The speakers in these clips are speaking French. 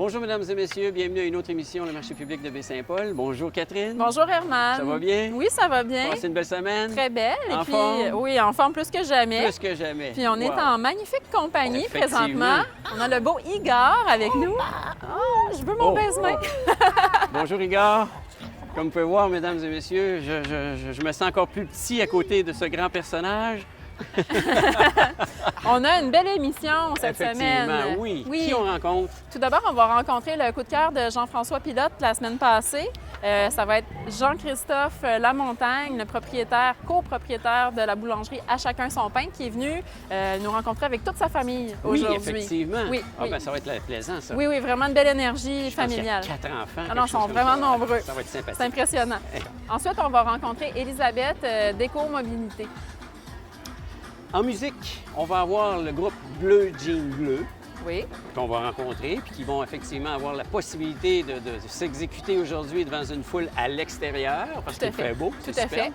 Bonjour, mesdames et messieurs. Bienvenue à une autre émission, le marché public de Baie-Saint-Paul. Bonjour, Catherine. Bonjour, Herman. Ça va bien? Oui, ça va bien. Passez une belle semaine? Très belle. En Et puis, forme? oui, en forme plus que jamais. Plus que jamais. Puis on est Wow. en magnifique compagnie Effectivement. présentement. On a le beau Igor avec nous. Oh, je veux mon baise-main. Bonjour, Igor. Comme vous pouvez voir, mesdames et messieurs, je me sens encore plus petit à côté de ce grand personnage. On a une belle émission cette Effectivement, semaine. oui. Qui on rencontre? Tout d'abord, on va rencontrer le coup de cœur de Jean-François Pilote la semaine passée. Ça va être Jean-Christophe Lamontagne, le propriétaire, copropriétaire de la boulangerie À Chacun Son Pain, qui est venu nous rencontrer avec toute sa famille Oui, aujourd'hui. effectivement. Oui, Ah, oui. ben, ça va être plaisant, ça. Oui, oui, vraiment une belle énergie Je pense qu'il y a familiale. 4 enfants. Ah non, ils sont vraiment nombreux. Ça va être sympathique. C'est impressionnant. Ensuite, on va rencontrer Elisabeth d'Éco-Mobilité. En musique, on va avoir le groupe Bleu Jean Bleu Oui. qu'on va rencontrer, puis qui vont effectivement avoir la possibilité de s'exécuter aujourd'hui devant une foule à l'extérieur, parce Tout à qu'il fait fait. beau. Tout c'est à superbe.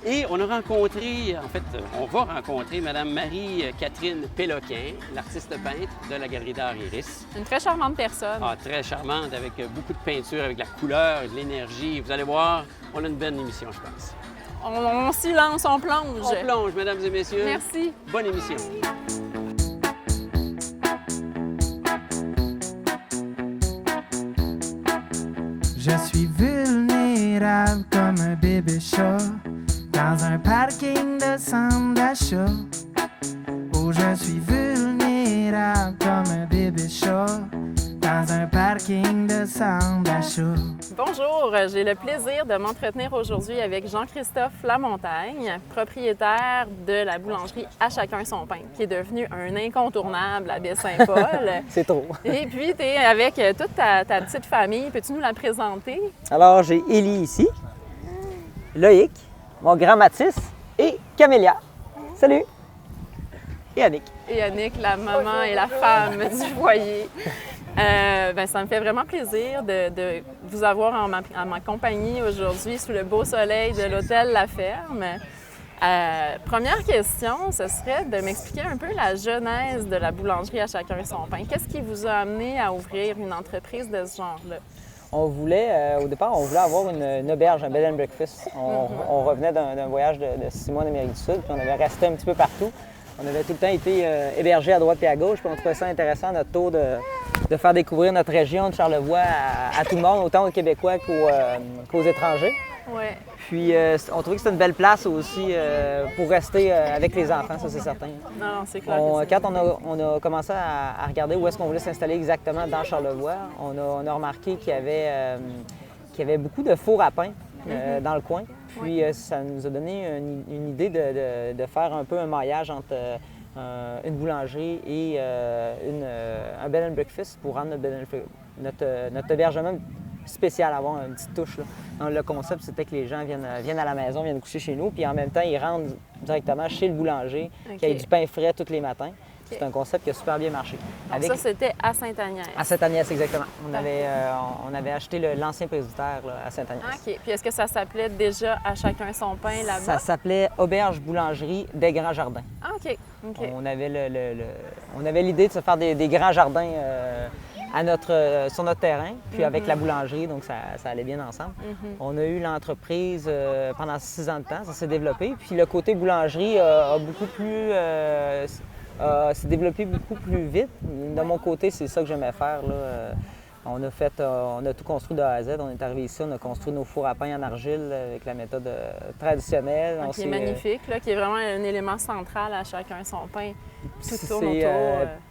Et on a rencontré, en fait, on va rencontrer Mme Marie-Catherine Péloquin, l'artiste peintre de la Galerie d'art Iris. Une très charmante personne. Ah, très charmante, avec beaucoup de peinture, avec de la couleur, de l'énergie. Vous allez voir, on a une belle émission, je pense. On s'y lance, on plonge. On plonge, mesdames et messieurs. Merci. Bonne émission. Je suis vulnérable comme un bébé chat dans un parking de centre d'achat. Oh, je suis vulnérable comme un bébé chat dans un parking de centre d'achat. Bonjour, j'ai le plaisir de m'entretenir aujourd'hui avec Jean-Christophe Lamontagne, propriétaire de la boulangerie À Chacun Son Pain, qui est devenu un incontournable à Baie-Saint-Paul. C'est trop. Et puis, tu es avec toute ta petite famille. Peux-tu nous la présenter? Alors, j'ai Élie ici, Loïc, mon grand Mathis et Camélia. Salut! Et Annick. Et Annick, la maman et la femme du foyer. Ça me fait vraiment plaisir de vous avoir en ma compagnie aujourd'hui sous le beau soleil de l'hôtel La Ferme. Première question, ce serait de m'expliquer un peu la genèse de la boulangerie À Chacun Son Pain. Qu'est-ce qui vous a amené à ouvrir une entreprise de ce genre-là? On voulait, au départ, on voulait avoir une auberge, un bed and breakfast. On revenait d'un voyage de 6 mois en Amérique du Sud, puis on avait resté un petit peu partout. On avait tout le temps été hébergés à droite et à gauche, puis on trouvait ça intéressant, notre tour de faire découvrir notre région de Charlevoix à tout le monde, autant aux Québécois qu'aux étrangers. Ouais. Puis on trouvait que c'était une belle place aussi pour rester avec les enfants, ça c'est certain. Non, c'est clair. Quand on a commencé à regarder où est-ce qu'on voulait s'installer exactement dans Charlevoix, on a remarqué qu'il y avait beaucoup de fours à pain dans le coin. Puis ça nous a donné une idée de faire un peu un maillage entre une boulangerie et un bed and breakfast pour rendre notre hébergement spécial, avoir une petite touche. Là. Donc, le concept, c'était que les gens viennent à la maison, viennent coucher chez nous, puis en même temps, ils rentrent directement chez le boulanger, qui a du pain frais tous les matins. C'est un concept qui a super bien marché. Donc ça, c'était à Sainte-Agnès. À Sainte-Agnès, exactement. On avait acheté l'ancien presbytère là, à Sainte-Agnès. OK. Puis est-ce que ça s'appelait déjà À Chacun Son Pain là-bas? Ça s'appelait Auberge Boulangerie des Grands Jardins. Ah, OK. OK. On avait l'idée de se faire des grands jardins sur notre terrain, puis avec la boulangerie, donc ça allait bien ensemble. On a eu l'entreprise pendant 6 ans de temps, ça s'est développé. Puis le côté boulangerie s'est développé beaucoup plus vite. De mon côté, c'est ça que j'aimais faire. Là. On a tout construit de A à Z. On est arrivé ici, on a construit nos fours à pain en argile avec la méthode traditionnelle. Qui est magnifique, là, qui est vraiment un élément central à Chacun Son Pain. Tout tourne autour.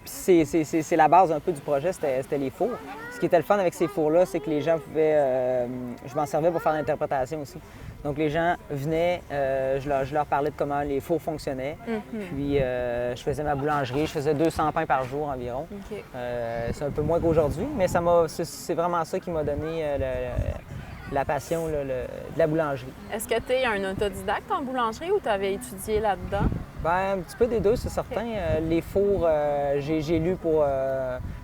C'est la base un peu du projet, c'était les fours. Ce qui était le fun avec ces fours-là, c'est que les gens pouvaient... je m'en servais pour faire l'interprétation aussi. Donc les gens venaient, je leur parlais de comment les fours fonctionnaient. Puis je faisais ma boulangerie, je faisais 200 pains par jour environ. OK. C'est un peu moins qu'aujourd'hui, mais c'est vraiment ça qui m'a donné la passion de la boulangerie. Est-ce que tu es un autodidacte en boulangerie ou tu avais étudié là-dedans? Ben, un petit peu des deux, c'est certain. Les fours, j'ai lu pour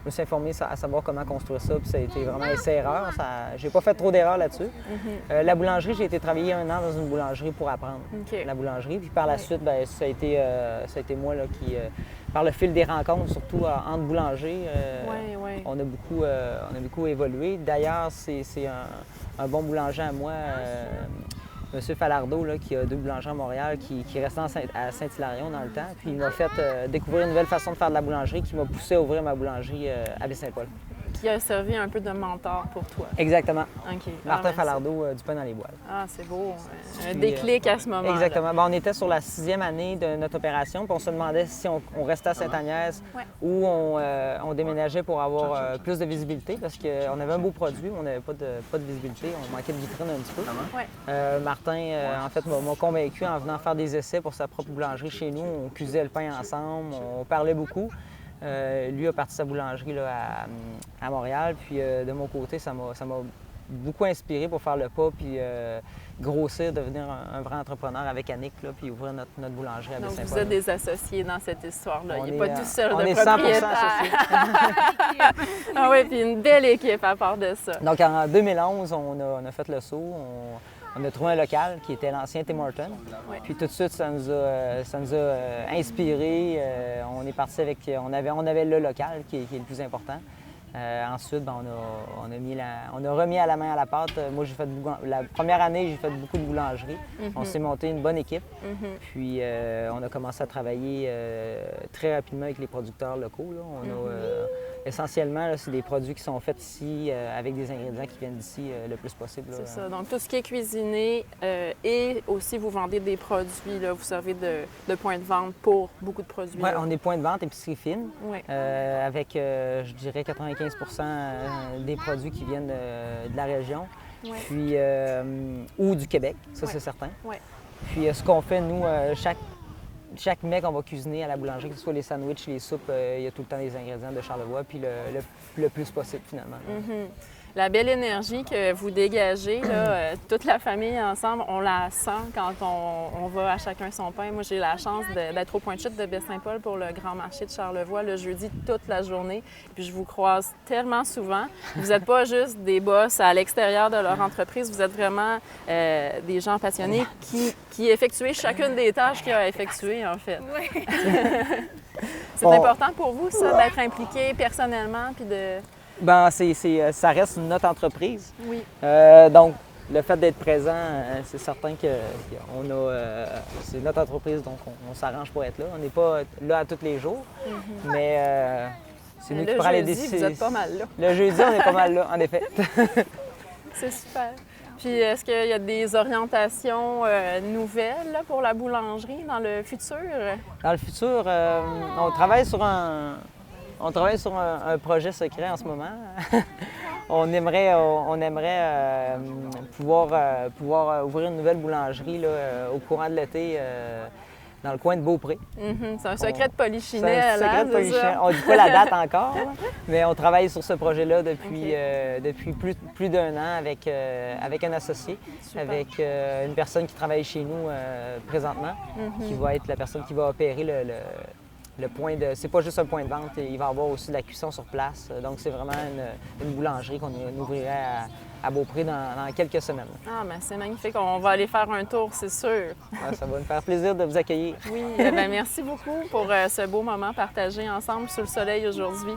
me suis informé à savoir comment construire ça, puis ça a été vraiment essai-erreur. J'ai pas fait trop d'erreurs là-dessus. La boulangerie, j'ai été travailler 1 an dans une boulangerie pour apprendre la boulangerie. Puis par la suite, ben, ça a été moi là, qui, par le fil des rencontres, surtout entre boulangers, on a beaucoup évolué. D'ailleurs, c'est un bon boulanger à moi. M. Falardeau, là, qui a 2 boulangeries à Montréal, qui restait à Saint-Hilarion dans le temps. Puis il m'a fait découvrir une nouvelle façon de faire de la boulangerie qui m'a poussé à ouvrir ma boulangerie à Baie-Saint-Paul. Qui a servi un peu de mentor pour toi. Exactement. OK. Martin Falardeau, du pain dans les boîles. Ah, c'est beau. Un déclic à ce moment-là. Exactement. Bon, on était sur la 6e année de notre opération, puis on se demandait si on restait à Sainte-Agnès ou on déménageait pour avoir plus de visibilité, parce qu'on avait un beau produit, on n'avait pas de visibilité, on manquait de vitrine un petit peu. Martin, en fait, m'a convaincu en venant faire des essais pour sa propre boulangerie chez nous. On cuisait le pain ensemble, on parlait beaucoup. Lui a parti sa boulangerie là, à Montréal, puis de mon côté, ça m'a beaucoup inspiré pour faire le pas, puis grossir, devenir un vrai entrepreneur avec Annick, là, puis ouvrir notre boulangerie à Baie-Saint-Paul. Donc vous êtes des associés dans cette histoire-là. Il n'est pas tout seul on de est propriétaire. 100% associés. Ah oui, puis une belle équipe à part de ça. Donc en 2011, on a fait le saut. On a trouvé un local qui était l'ancien Tim Hortons. Puis tout de suite, ça nous a inspiré. On est parti avec... On avait le local qui est le plus important. Ensuite, ben, on a remis à la main à la pâte. Moi, la première année, j'ai fait beaucoup de boulangerie. On s'est monté une bonne équipe. Puis on a commencé à travailler très rapidement avec les producteurs locaux. Là. Essentiellement, c'est des produits qui sont faits ici avec des ingrédients qui viennent d'ici le plus possible. C'est ça. Donc, tout ce qui est cuisiné et aussi, vous vendez des produits. Là, vous servez de point de vente pour beaucoup de produits. Oui, on est point de vente épicerie fine avec, je dirais, 95 des produits qui viennent de la région, puis, ou du Québec, ça c'est certain. Puis, ce qu'on fait, nous, chaque mets qu'on va cuisiner à la boulangerie, que ce soit les sandwichs, les soupes, il y a tout le temps des ingrédients de Charlevoix, puis le plus possible finalement. La belle énergie que vous dégagez, là, toute la famille ensemble, on la sent quand on va à chacun son pain. Moi, j'ai la chance d'être au point de chute de Baie-Saint-Paul pour le grand marché de Charlevoix le jeudi toute la journée. Puis je vous croise tellement souvent. Vous n'êtes pas juste des boss à l'extérieur de leur entreprise, vous êtes vraiment des gens passionnés qui effectuent chacune des tâches qu'il y a à effectuer, en fait. Oui. C'est important pour vous, ça, d'être impliqué personnellement puis de... Bien, ça reste notre entreprise. Oui. Donc, le fait d'être présent, c'est certain que c'est notre entreprise, donc on s'arrange pour être là. On n'est pas là à tous les jours, mais c'est nous qui prenons les décisions. Vous êtes pas mal là. Le jeudi, on est pas mal là, en effet. C'est super. Puis, est-ce qu'il y a des orientations nouvelles là, pour la boulangerie dans le futur? Dans le futur, on travaille sur un projet secret en ce moment. on aimerait pouvoir ouvrir une nouvelle boulangerie là, au courant de l'été dans le coin de Beaupré. C'est un secret de Polichinelle. C'est un secret de Polichinelle. On ne dit pas la date encore, mais on travaille sur ce projet-là depuis plus d'1 an avec un associé, avec une personne qui travaille chez nous présentement, qui va être la personne qui va opérer le point de... C'est pas juste un point de vente, il va y avoir aussi de la cuisson sur place. Donc, c'est vraiment une boulangerie qu'on ouvrirait à Beaupré dans quelques semaines. Ah, bien, c'est magnifique. On va aller faire un tour, c'est sûr. Ça va nous faire plaisir de vous accueillir. Oui, bien, merci beaucoup pour ce beau moment partagé ensemble sous le soleil aujourd'hui.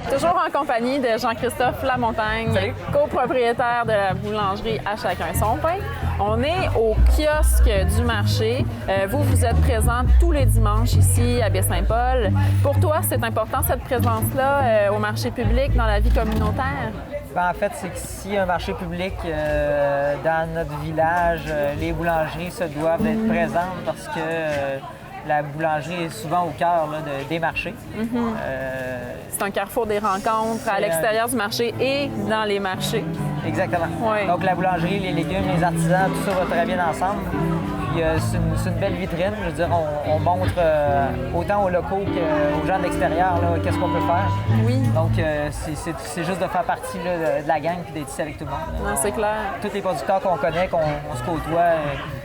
Toujours en compagnie de Jean-Christophe Lamontagne, copropriétaire de la boulangerie À Chacun Son Pain. On est au kiosque du marché. Vous êtes présent tous les dimanches ici à Baie-Saint-Paul. Pour toi, c'est important cette présence-là au marché public, dans la vie communautaire? En fait, c'est qu'ici, un marché public dans notre village, les boulangeries se doivent d'être présentes parce que la boulangerie est souvent au cœur là, des marchés. C'est un carrefour des rencontres à l'extérieur du marché et dans les marchés. Exactement. Oui. Donc la boulangerie, les légumes, les artisans, tout ça va très bien ensemble. Puis c'est une belle vitrine. Je veux dire, on montre autant aux locaux qu'aux gens de l'extérieur qu'est-ce qu'on peut faire. Oui. Donc, c'est juste de faire partie là, de la gang et d'être ici avec tout le monde. Non, c'est clair. Tous les producteurs qu'on connaît, qu'on se côtoie,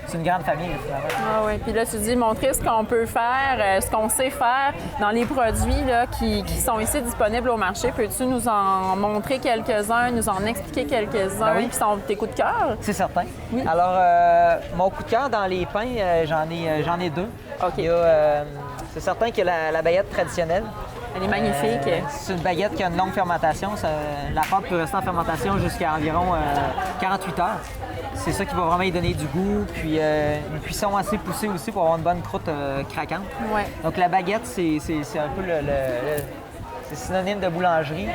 c'est une grande famille, finalement. Ah oui. Puis là, tu dis montrer ce qu'on peut faire, ce qu'on sait faire dans les produits là, qui sont ici disponibles au marché. Peux-tu nous en montrer quelques-uns, nous en expliquer quelques-uns qui sont tes coups de cœur? C'est certain. Oui. Alors, mon coup de cœur dans les pains, j'en ai deux. OK. C'est certain qu'il y a la baguette traditionnelle. Elle est magnifique. C'est une baguette qui a une longue fermentation. La pâte peut rester en fermentation jusqu'à environ 48 heures. C'est ça qui va vraiment y donner du goût. Puis une cuisson assez poussée aussi pour avoir une bonne croûte craquante. Ouais. Donc la baguette, c'est un peu c'est synonyme de boulangerie.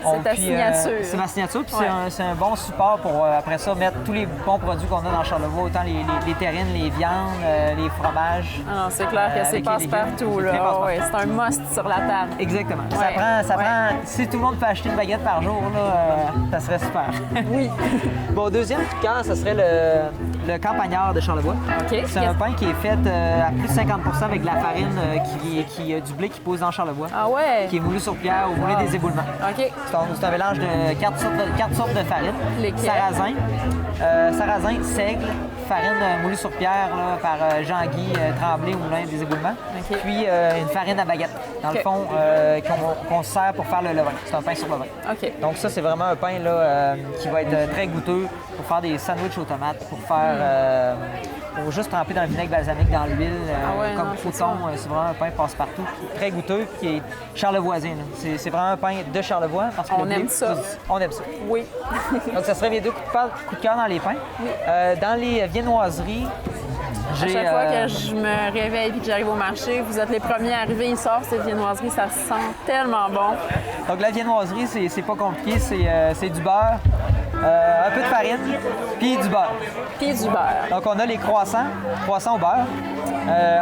C'est ta signature. C'est ma signature, puis c'est un bon support pour, après ça, mettre tous les bons produits qu'on a dans Charlevoix, autant les terrines, les viandes, les fromages. Ah non, c'est clair que c'est passe-partout, là. Ouais, c'est un must sur la table. Exactement. Ouais. Ça prend, si tout le monde peut acheter une baguette par jour, là, ça serait super. Oui. Bon, deuxième coup de cœur, ça serait le campagnard de Charlevoix. OK. C'est un pain qui est fait à plus de 50 avec de la farine du blé qui pousse dans Charlevoix. Ah ouais? Qui est moulu sur pierre ou moulu des éboulements. OK. C'est un mélange de quatre sortes de farine. Lesquelles? Sarrasin, seigle, farine moulue sur pierre là, par Jean-Guy Tremblay au moulin des éboulements. OK. Puis une farine à baguette, dans le fond, qu'on sert pour faire le levain. C'est un pain sur levain. OK. Donc ça, c'est vraiment un pain là, qui va être très goûteux pour faire des sandwichs aux tomates, pour faire... pour juste tremper dans le vinaigre balsamique, dans l'huile, comme coton. C'est vraiment un pain passe-partout, très goûteux, puis qui est charlevoisien. C'est vraiment un pain de Charlevoix. Parce que on aime ça. On aime ça. Oui. Donc, ça serait mes deux coups de cœur dans les pains. Oui. Dans les viennoiseries, à chaque fois que je me réveille et que j'arrive au marché, vous êtes les premiers arrivés, ils sortent cette viennoiserie, ça sent tellement bon. Donc, la viennoiserie, c'est pas compliqué, c'est du beurre, un peu de farine, puis du beurre. Puis du beurre. Donc, on a les croissants au beurre.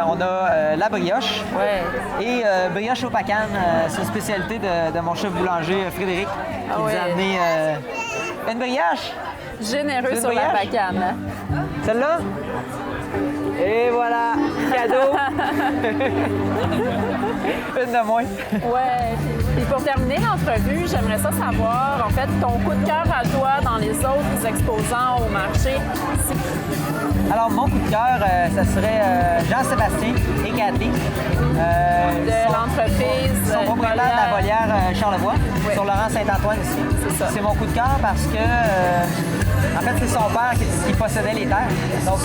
On a la brioche et brioche au pacane. C'est une spécialité de mon chef boulanger Frédéric qui nous a amené une brioche. Généreux sur la pacane. Hein? Celle-là? Et voilà, cadeau! Une de moins. Ouais. Et pour terminer l'entrevue, j'aimerais ça savoir, en fait, ton coup de cœur à toi dans les autres exposants au marché. Alors, mon coup de cœur, ça serait Jean-Sébastien et Cathy. De l'entreprise. Son propriétaire de la volière Charlevoix, sur Laurent Saint-Antoine ici. C'est ça. C'est mon coup de cœur parce que, en fait, c'est son père qui possédait les terres. Donc,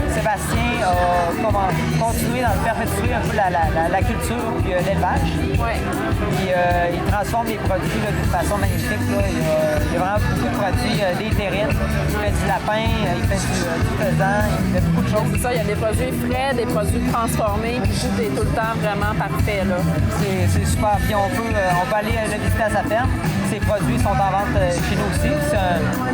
Sébastien a continué dans le perpétuer un peu la culture et l'élevage. Ouais. Puis, il transforme les produits d'une façon magnifique. Là. Il y a vraiment beaucoup de produits, des terrines. Il fait du lapin, il fait du faisan, il fait beaucoup de choses. C'est ça, il y a des produits frais, des produits transformés, puis tout est tout le temps vraiment parfait. Là. C'est super. Puis on peut aller le visiter à sa ferme. Ses produits sont en vente chez nous aussi.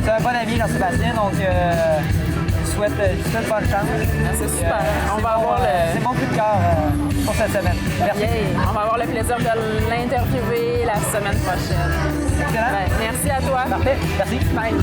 C'est un bon ami, Jean-Sébastien, donc je souhaite bonne chance. C'est super. On va avoir c'est mon coup de cœur pour cette semaine. Merci. Yeah. On va avoir le plaisir de l'interviewer la semaine prochaine. Excellent. Ben, merci à toi. Parfait. Merci. Bye.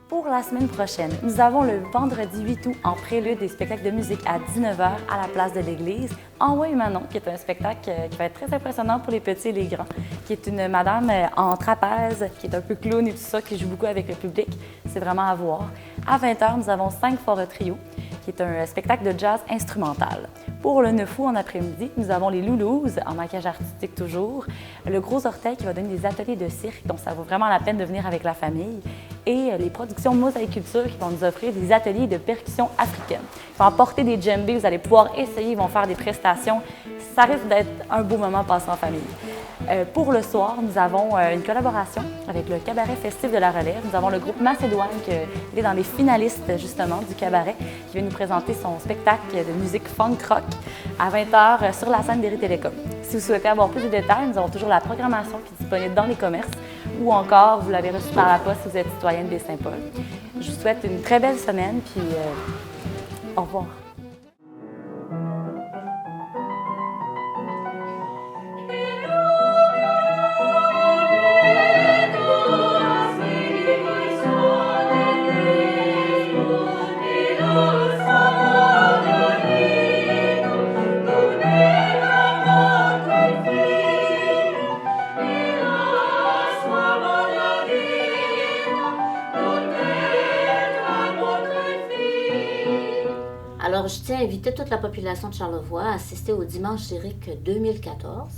Pour la semaine prochaine, nous avons le vendredi 8 août en prélude des spectacles de musique à 19h à la place de l'église. Envoie Manon, qui est un spectacle qui va être très impressionnant pour les petits et les grands, qui est une madame en trapèze, qui est un peu clown et tout ça, qui joue beaucoup avec le public. C'est vraiment à voir. À 20h, nous avons 5 forts trio, qui est un spectacle de jazz instrumental. Pour le 9 août en après-midi, nous avons les Loulous, en maquillage artistique toujours, le Gros Orteil qui va donner des ateliers de cirque, donc ça vaut vraiment la peine de venir avec la famille, et les productions Mosaïculture qui vont nous offrir des ateliers de percussion africaine. Ils vont apporter des djembés, vous allez pouvoir essayer, ils vont faire des prestations. Ça risque d'être un beau moment passé en famille. Pour le soir, nous avons une collaboration avec le Cabaret Festif de la Relève. Nous avons le groupe Macédoine qui est dans les finalistes justement du cabaret qui vient nous présenter son spectacle de musique funk rock à 20h sur la scène d'Eri Télécom. Si vous souhaitez avoir plus de détails, nous avons toujours la programmation qui est disponible dans les commerces ou encore vous l'avez reçue par la poste si vous êtes citoyenne des Saint-Paul. Je vous souhaite une très belle semaine puis au revoir. Alors, je tiens à inviter toute la population de Charlevoix à assister au Dimanche lyrique 2014.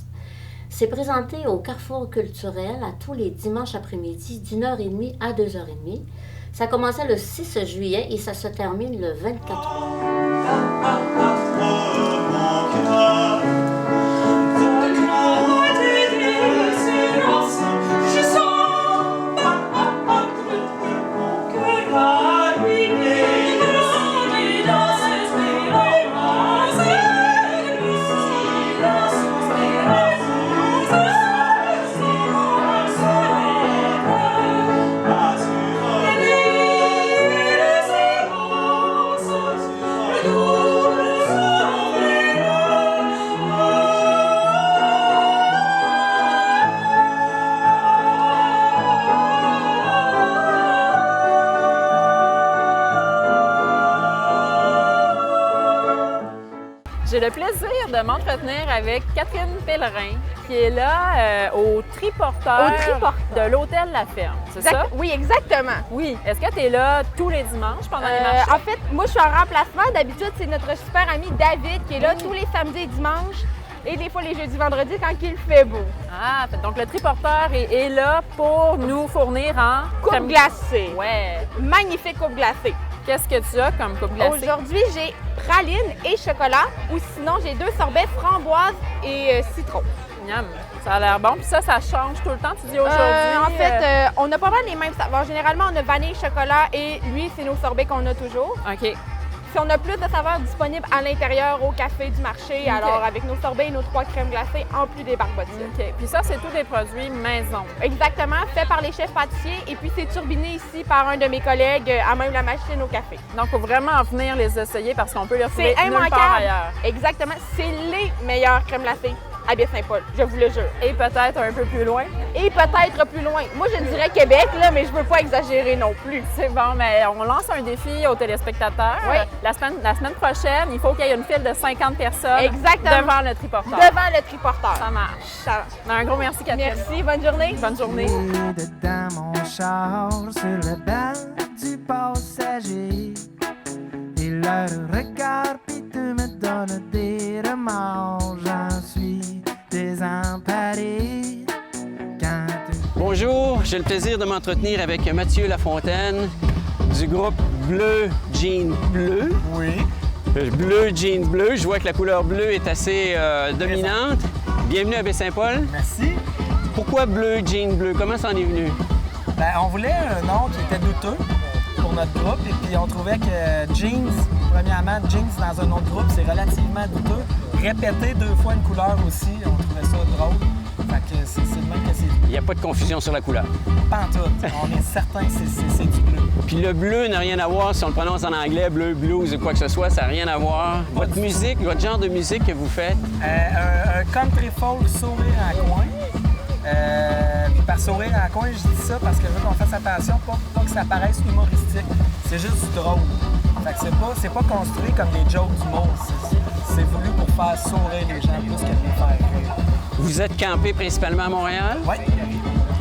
C'est présenté au Carrefour culturel à tous les dimanches après-midi d'1h30 à 2h30. Ça commençait le 6 juillet et ça se termine le 24 août. J'ai le plaisir de m'entretenir avec Catherine Pellerin, qui est là au triporteur de l'Hôtel La Ferme, c'est ça? Oui, exactement. Oui. Est-ce que tu es là tous les dimanches pendant les marchés? En fait, moi, je suis en remplacement. D'habitude, c'est notre super ami David qui est là tous les samedis et dimanches et des fois les jeudis, vendredis quand il fait beau. Ah, donc le triporteur est là pour nous fournir en... Coupe glacée. Ouais. Magnifique coupe glacée. Qu'est-ce que tu as comme coupe glacée? Aujourd'hui, j'ai praline et chocolat, ou sinon, j'ai 2 sorbets framboise et citron. Miam. Ça a l'air bon. Puis ça change tout le temps, tu dis aujourd'hui? En fait, on a pas mal les mêmes saveurs. Généralement, on a vanille, chocolat et lui, c'est nos sorbets qu'on a toujours. OK. Puis on a plus de saveurs disponibles à l'intérieur au café du marché, alors avec nos sorbets et nos 3 crèmes glacées en plus des barbotines. OK. Puis ça, c'est tous des produits maison. Exactement, fait par les chefs pâtissiers et puis c'est turbiné ici par un de mes collègues à même la machine au café. Donc, il faut vraiment venir les essayer parce qu'on peut les retrouver C'est nulle part immanquable. ailleurs. Exactement, c'est les meilleures crèmes glacées à Baie-Saint-Paul, je vous le jure. Et peut-être un peu plus loin. Et peut-être plus loin. Moi, je dirais Québec, là, mais je veux pas exagérer non plus. C'est bon, mais on lance un défi aux téléspectateurs. Oui. La semaine prochaine, il faut qu'il y ait une file de 50 personnes Exactement. devant le triporteur. Devant le triporteur. Ça marche. Ça Un gros merci, Catherine. Merci, bonne journée. Bonne journée. Dans mon char, sur le banc du passager. Et leur regard piteux me donne des remords. J'en suis désemparé. Bonjour, j'ai le plaisir de m'entretenir avec Mathieu Lafontaine du groupe Bleu Jeans Bleu. Oui. Bleu Jeans Bleu, je vois que la couleur bleue est assez dominante. Bienvenue à Baie-Saint-Paul. Merci. Pourquoi Bleu Jeans Bleu? Comment ça en est venu? Ben, on voulait un nom qui était douteux pour notre groupe et puis on trouvait que jeans, premièrement, jeans dans un autre groupe, c'est relativement douteux. Répéter 2 fois une couleur aussi, on trouvait ça drôle. Fait que c'est le même que c'est. Il n'y a pas de confusion sur la couleur. Pas en tout. On est certain que c'est du bleu. Puis le bleu n'a rien à voir si on le prononce en anglais, bleu, blues ou quoi que ce soit, ça n'a rien à voir. Votre musique, votre genre de musique que vous faites? Un country folk sourire en coin. Puis par sourire en coin, je dis ça parce que je veux qu'on fasse attention, pas que ça paraisse humoristique. C'est juste du drôle. Fait que c'est pas construit comme des jokes d'humour. C'est voulu pour faire sourire les gens plus que de les faire rire. Vous êtes campé principalement à Montréal? Oui.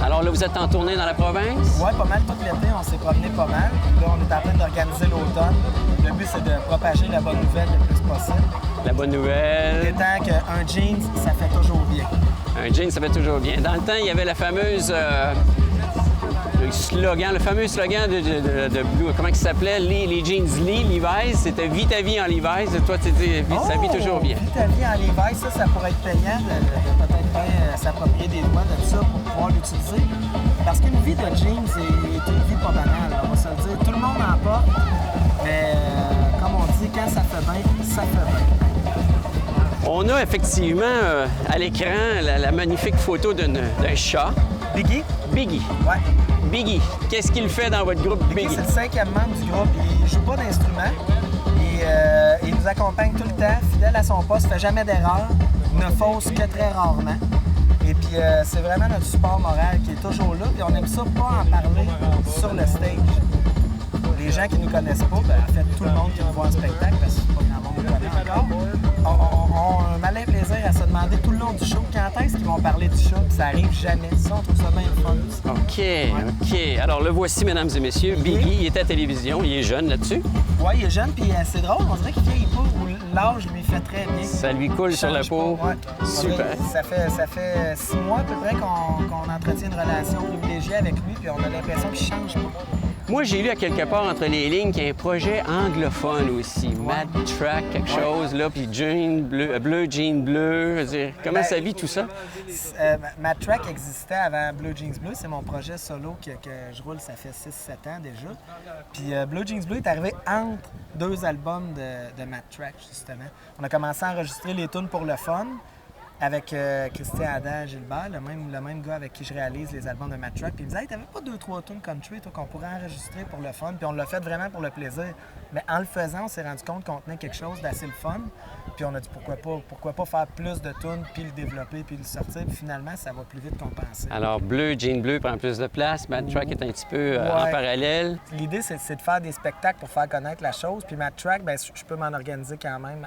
Alors là, vous êtes en tournée dans la province? Oui, pas mal tout l'été, on s'est promené pas mal. Là, on est en train d'organiser l'automne. Le but, c'est de propager la bonne nouvelle le plus possible. La bonne nouvelle. Étant qu'un jeans, ça fait toujours bien. Un jean, ça fait toujours bien. Dans le temps, il y avait la fameuse le fameux slogan de Blue. Comment il s'appelait? Les jeans Levi's. C'était « Vis ta vie en Levi's ». Toi, tu dis « Ça vit toujours bien ». Vis ta vie en Levi's, ça pourrait être payant de peut-être bien s'approprier des droits de ça pour pouvoir l'utiliser. Parce qu'une vie de jeans est une vie pas banale, on va se le dire. Tout le monde en porte, mais comme on dit, quand ça fait bien, ça fait bien. On a effectivement à l'écran la magnifique photo d'un chat. Biggie? Biggie. Ouais. Biggie, qu'est-ce qu'il fait dans votre groupe Biggie? Biggie, c'est le 5e membre du groupe. Il joue pas d'instrument. Il nous accompagne tout le temps, fidèle à son poste, fait jamais d'erreur, ne fausse que très rarement. Et puis c'est vraiment notre support moral qui est toujours là. Puis on aime ça pas en parler sur le stage. Les gens qui nous connaissent pas, en fait tout le monde qui nous voit en spectacle, parce que c'est pas grand monde qui nous connaît encore, ont un malin plaisir à se demander demandé tout le long du show quand est-ce qu'ils vont parler du show, puis ça arrive jamais. Ça, on trouve ça bien le fun aussi. OK. Alors, le voici, mesdames et messieurs. Biggie, il est à la télévision. Il est jeune là-dessus. Oui, il est jeune, puis c'est drôle. On dirait qu'il vieillit pas, ou l'âge lui fait très bien. Ça lui coule sur la peau. Ouais. Super. Ça fait 6 mois à peu près qu'on entretient une relation privilégiée avec lui, puis on a l'impression qu'il change pas. Moi, j'ai lu à quelque part entre les lignes qu'il y a un projet anglophone aussi. Mad Track, quelque chose, là, puis jean bleu, jean bleu. Je veux dire, comment ça vit tout ça? Mad Track existait avant Blue Jeans Bleu. C'est mon projet solo que je roule, ça fait 6-7 ans déjà. Puis Blue Jeans Bleu est arrivé entre 2 albums de Mad Track, justement. On a commencé à enregistrer les tunes pour le fun avec Christian Adam Gilbert, le même gars avec qui je réalise les albums de Mad Track. Puis il me disait « Hey, t'avais pas 2-3 tunes country, toi, qu'on pourrait enregistrer pour le fun? » Puis on l'a fait vraiment pour le plaisir. Mais en le faisant, on s'est rendu compte qu'on tenait quelque chose d'assez le fun. Puis on a dit pourquoi pas faire plus de tunes, puis le développer, puis le sortir. Puis finalement, ça va plus vite qu'on pensait. Alors, bleu, jean bleu prend plus de place. Mad Track est un petit peu en parallèle. L'idée, c'est de faire des spectacles pour faire connaître la chose. Puis Mad Track, bien, je peux m'en organiser quand même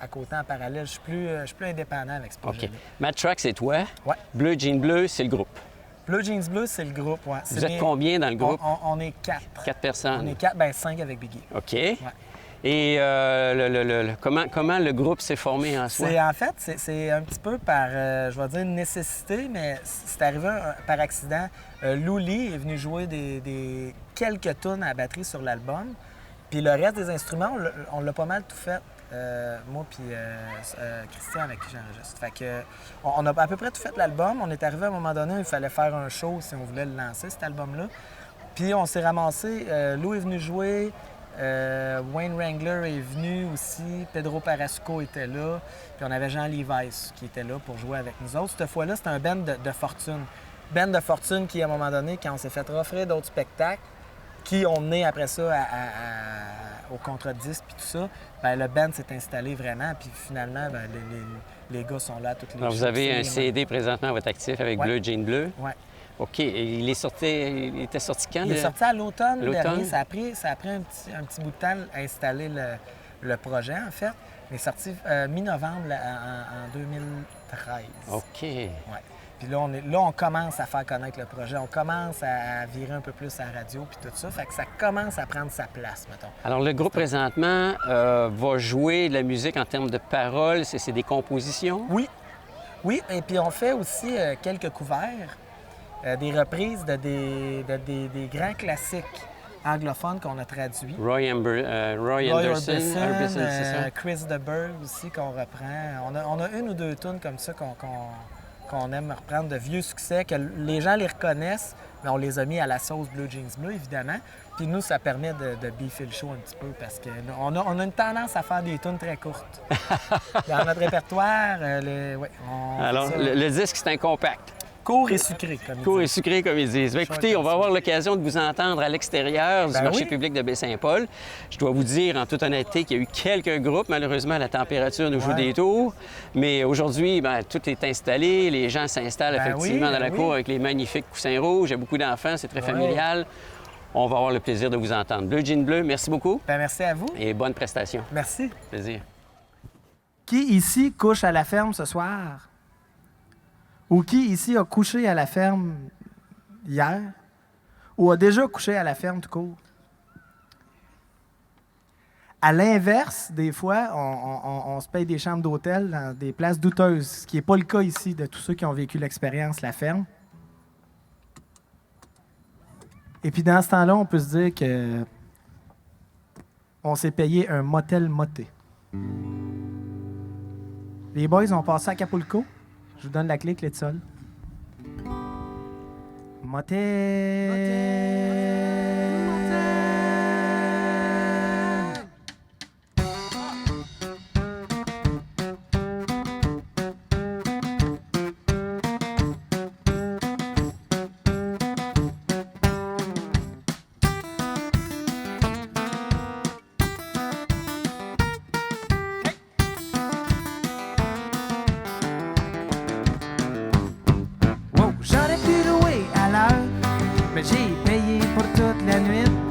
à côté, en parallèle. Je suis plus indépendant avec ce projet-là. OK. Mad Track, c'est toi. Ouais. Bleu, jean bleu, c'est le groupe. Bleu Jeans Bleu, c'est le groupe, oui. Vous êtes combien dans le groupe? On est 4. 4 personnes. On est 4, bien 5 avec Biggie. OK. Ouais. Et comment le groupe s'est formé en soi? En fait, c'est un petit peu par, je vais dire, nécessité, mais c'est arrivé par accident. Lou Lee est venu jouer des quelques tunes à la batterie sur l'album. Puis le reste des instruments, on l'a pas mal tout fait. Moi puis Christian avec qui j'enregistre. Fait que on a à peu près tout fait l'album. On est arrivé à un moment donné où il fallait faire un show si on voulait le lancer, cet album-là. Puis on s'est ramassé. Lou est venu jouer. Wayne Wrangler est venu aussi. Pedro Parasco était là. Puis on avait Jean Levi's qui était là pour jouer avec nous autres. Cette fois-là, c'était un band de fortune. Band de fortune qui, à un moment donné, quand on s'est fait offrir d'autres spectacles, qui ont mené après ça au contre-disque puis tout ça, bien, le band s'est installé vraiment, puis finalement, bien, les gars sont là toutes les Alors, vous avez un CD présentement à votre actif avec Bleu, Jean Bleu. Oui. OK. Et il était sorti quand? Il est sorti à l'automne dernier. Ça a pris un petit bout de temps à installer le projet, en fait. Il est sorti mi-novembre en 2013. OK. Ouais. Puis là, on commence à faire connaître le projet. On commence à virer un peu plus à la radio puis tout ça. Fait que ça commence à prendre sa place, mettons. Alors, le groupe, présentement, va jouer de la musique en termes de paroles. C'est des compositions? Oui. Oui, et puis on fait aussi quelques couverts, des reprises de des grands classiques anglophones qu'on a traduits. Roy Anderson, c'est ça? Chris de Burgh aussi qu'on reprend. On a une ou deux tunes comme ça qu'on aime reprendre, de vieux succès, que les gens les reconnaissent, mais on les a mis à la sauce Blue Jeans Bleu, évidemment. Puis nous, ça permet de biffer le show un petit peu parce qu'on a une tendance à faire des tunes très courtes. Dans notre répertoire, alors, le disque, c'est un compact. Court et sucré, comme ils disent. Court et sucré, comme ils disent. Bien, écoutez, on va avoir l'occasion de vous entendre à l'extérieur du marché public de Baie-Saint-Paul. Je dois vous dire, en toute honnêteté, qu'il y a eu quelques groupes. Malheureusement, la température nous joue des tours. Mais aujourd'hui, bien, tout est installé. Les gens s'installent effectivement dans la cour avec les magnifiques coussins rouges. Il y a beaucoup d'enfants, c'est très familial. On va avoir le plaisir de vous entendre. Bleu Jean Bleu, merci beaucoup. Bien, merci à vous. Et bonne prestation. Merci. Plaisir. Qui ici couche à la ferme ce soir? Ou qui ici a couché à la ferme hier? Ou a déjà couché à la ferme tout court? À l'inverse, des fois, on se paye des chambres d'hôtel dans des places douteuses, ce qui n'est pas le cas ici de tous ceux qui ont vécu l'expérience, la ferme. Et puis dans ce temps-là, on peut se dire que on s'est payé un motel moté. Les boys ont passé à Acapulco. Je vous donne la clé, clé de sol. Motel. J'aurais pu louer à l'heure, mais j'ai payé pour toute la nuit.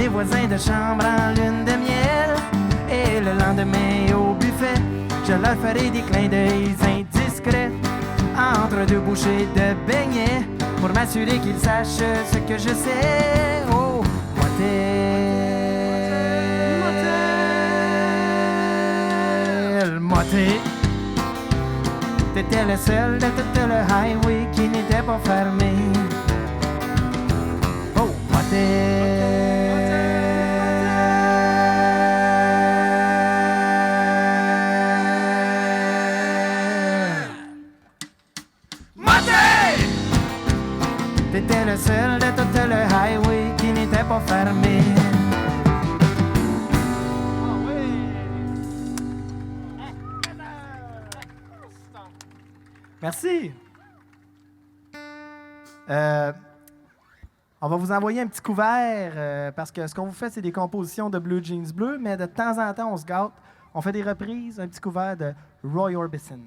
mes voisins de chambre en lune de miel. Et le lendemain au buffet, je leur ferai des clins d'œil indiscrets entre deux bouchées de beignets pour m'assurer qu'ils sachent ce que je sais. Oh, motel. T'étais le seul de tout le highway qui n'était pas fermé. Oh, motel. T'étais le seul de tout le highway qui n'était pas fermé. Merci. On va vous envoyer un petit couvert parce que ce qu'on vous fait, c'est des compositions de Blue Jeans Bleu, mais de temps en temps, on se gâte. On fait des reprises, un petit couvert de Roy Orbison.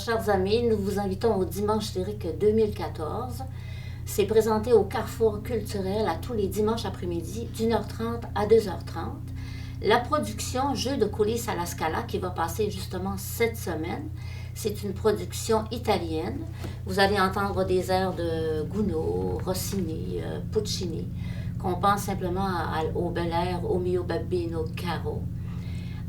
Chers amis, nous vous invitons au Dimanche lyrique 2014. C'est présenté au Carrefour culturel à tous les dimanches après-midi d'1h30 à 2h30. La production Jeux de coulisses à la Scala qui va passer justement cette semaine, c'est une production italienne. Vous allez entendre des airs de Gounod, Rossini, Puccini, qu'on pense simplement au bel air, au mio babbino caro.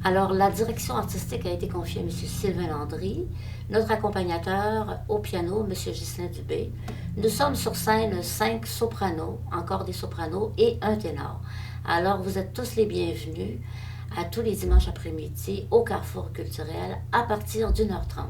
Alors, la direction artistique a été confiée à M. Sylvain Landry, notre accompagnateur au piano, M. Ghislain Dubé. Nous sommes sur scène 5 sopranos, encore des sopranos, et un ténor. Alors, vous êtes tous les bienvenus à tous les dimanches après-midi au Carrefour culturel à partir d'1h30.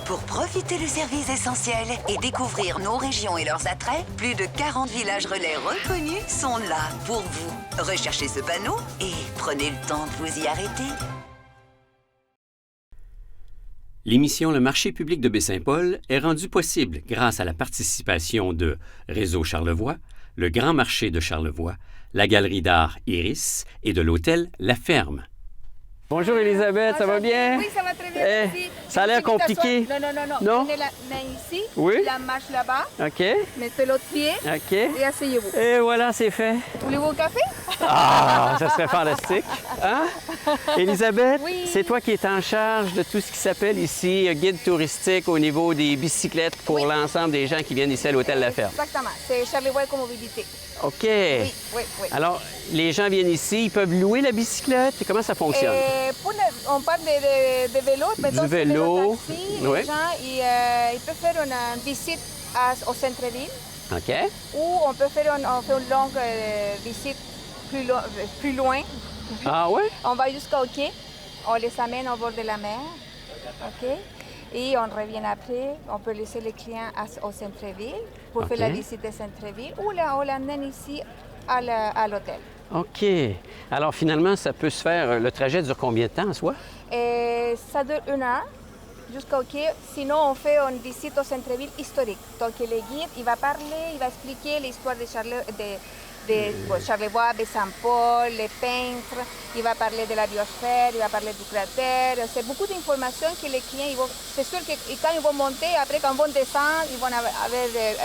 Pour profiter du service essentiel et découvrir nos régions et leurs attraits, plus de 40 villages relais reconnus sont là pour vous. Recherchez ce panneau et prenez le temps de vous y arrêter. L'émission Le marché public de Baie-Saint-Paul est rendue possible grâce à la participation de Réseau Charlevoix, le Grand Marché de Charlevoix, la Galerie d'art Iris et de l'hôtel La Ferme. Bonjour Elisabeth, ça va bien? Oui, ça va très bien, merci. Ça a l'air compliqué. Non. Prenez la main ici, Oui. la marche là-bas, OK, mettez l'autre pied OK. et asseyez-vous. Et voilà, c'est fait. Voulez-vous un café? Ah, ça serait fantastique. Hein? Elisabeth, Oui. c'est toi qui es en charge de tout ce qui s'appelle ici guide touristique au niveau des bicyclettes pour l'ensemble des gens qui viennent ici à l'hôtel La Ferme. Exactement, c'est Charlevoix Écomobilité. OK. Oui. Alors, les gens viennent ici, ils peuvent louer la bicyclette. Comment ça fonctionne? On parle de vélo. Mettons, Du vélo, taxi, oui. Les gens ils peuvent faire une visite au centre-ville OK. ou on peut faire une longue visite plus loin. Ah oui? On va jusqu'au quai, on les amène au bord de la mer, OK? Et on revient après, on peut laisser les clients au centre-ville pour faire la visite du centre-ville ou on l'amène ici à l'hôtel. OK. Alors, finalement, ça peut se faire... Le trajet dure combien de temps, en soi? Et ça dure 1 heure jusqu'au quai. Sinon, on fait une visite au centre-ville historique. Donc, le guide, il va parler, il va expliquer l'histoire de Charlevoix, de Saint-Paul, les peintres. Il va parler de la biosphère, il va parler du cratère. C'est beaucoup d'informations que les clients, c'est sûr que quand ils vont monter, après quand ils vont descendre, ils vont avoir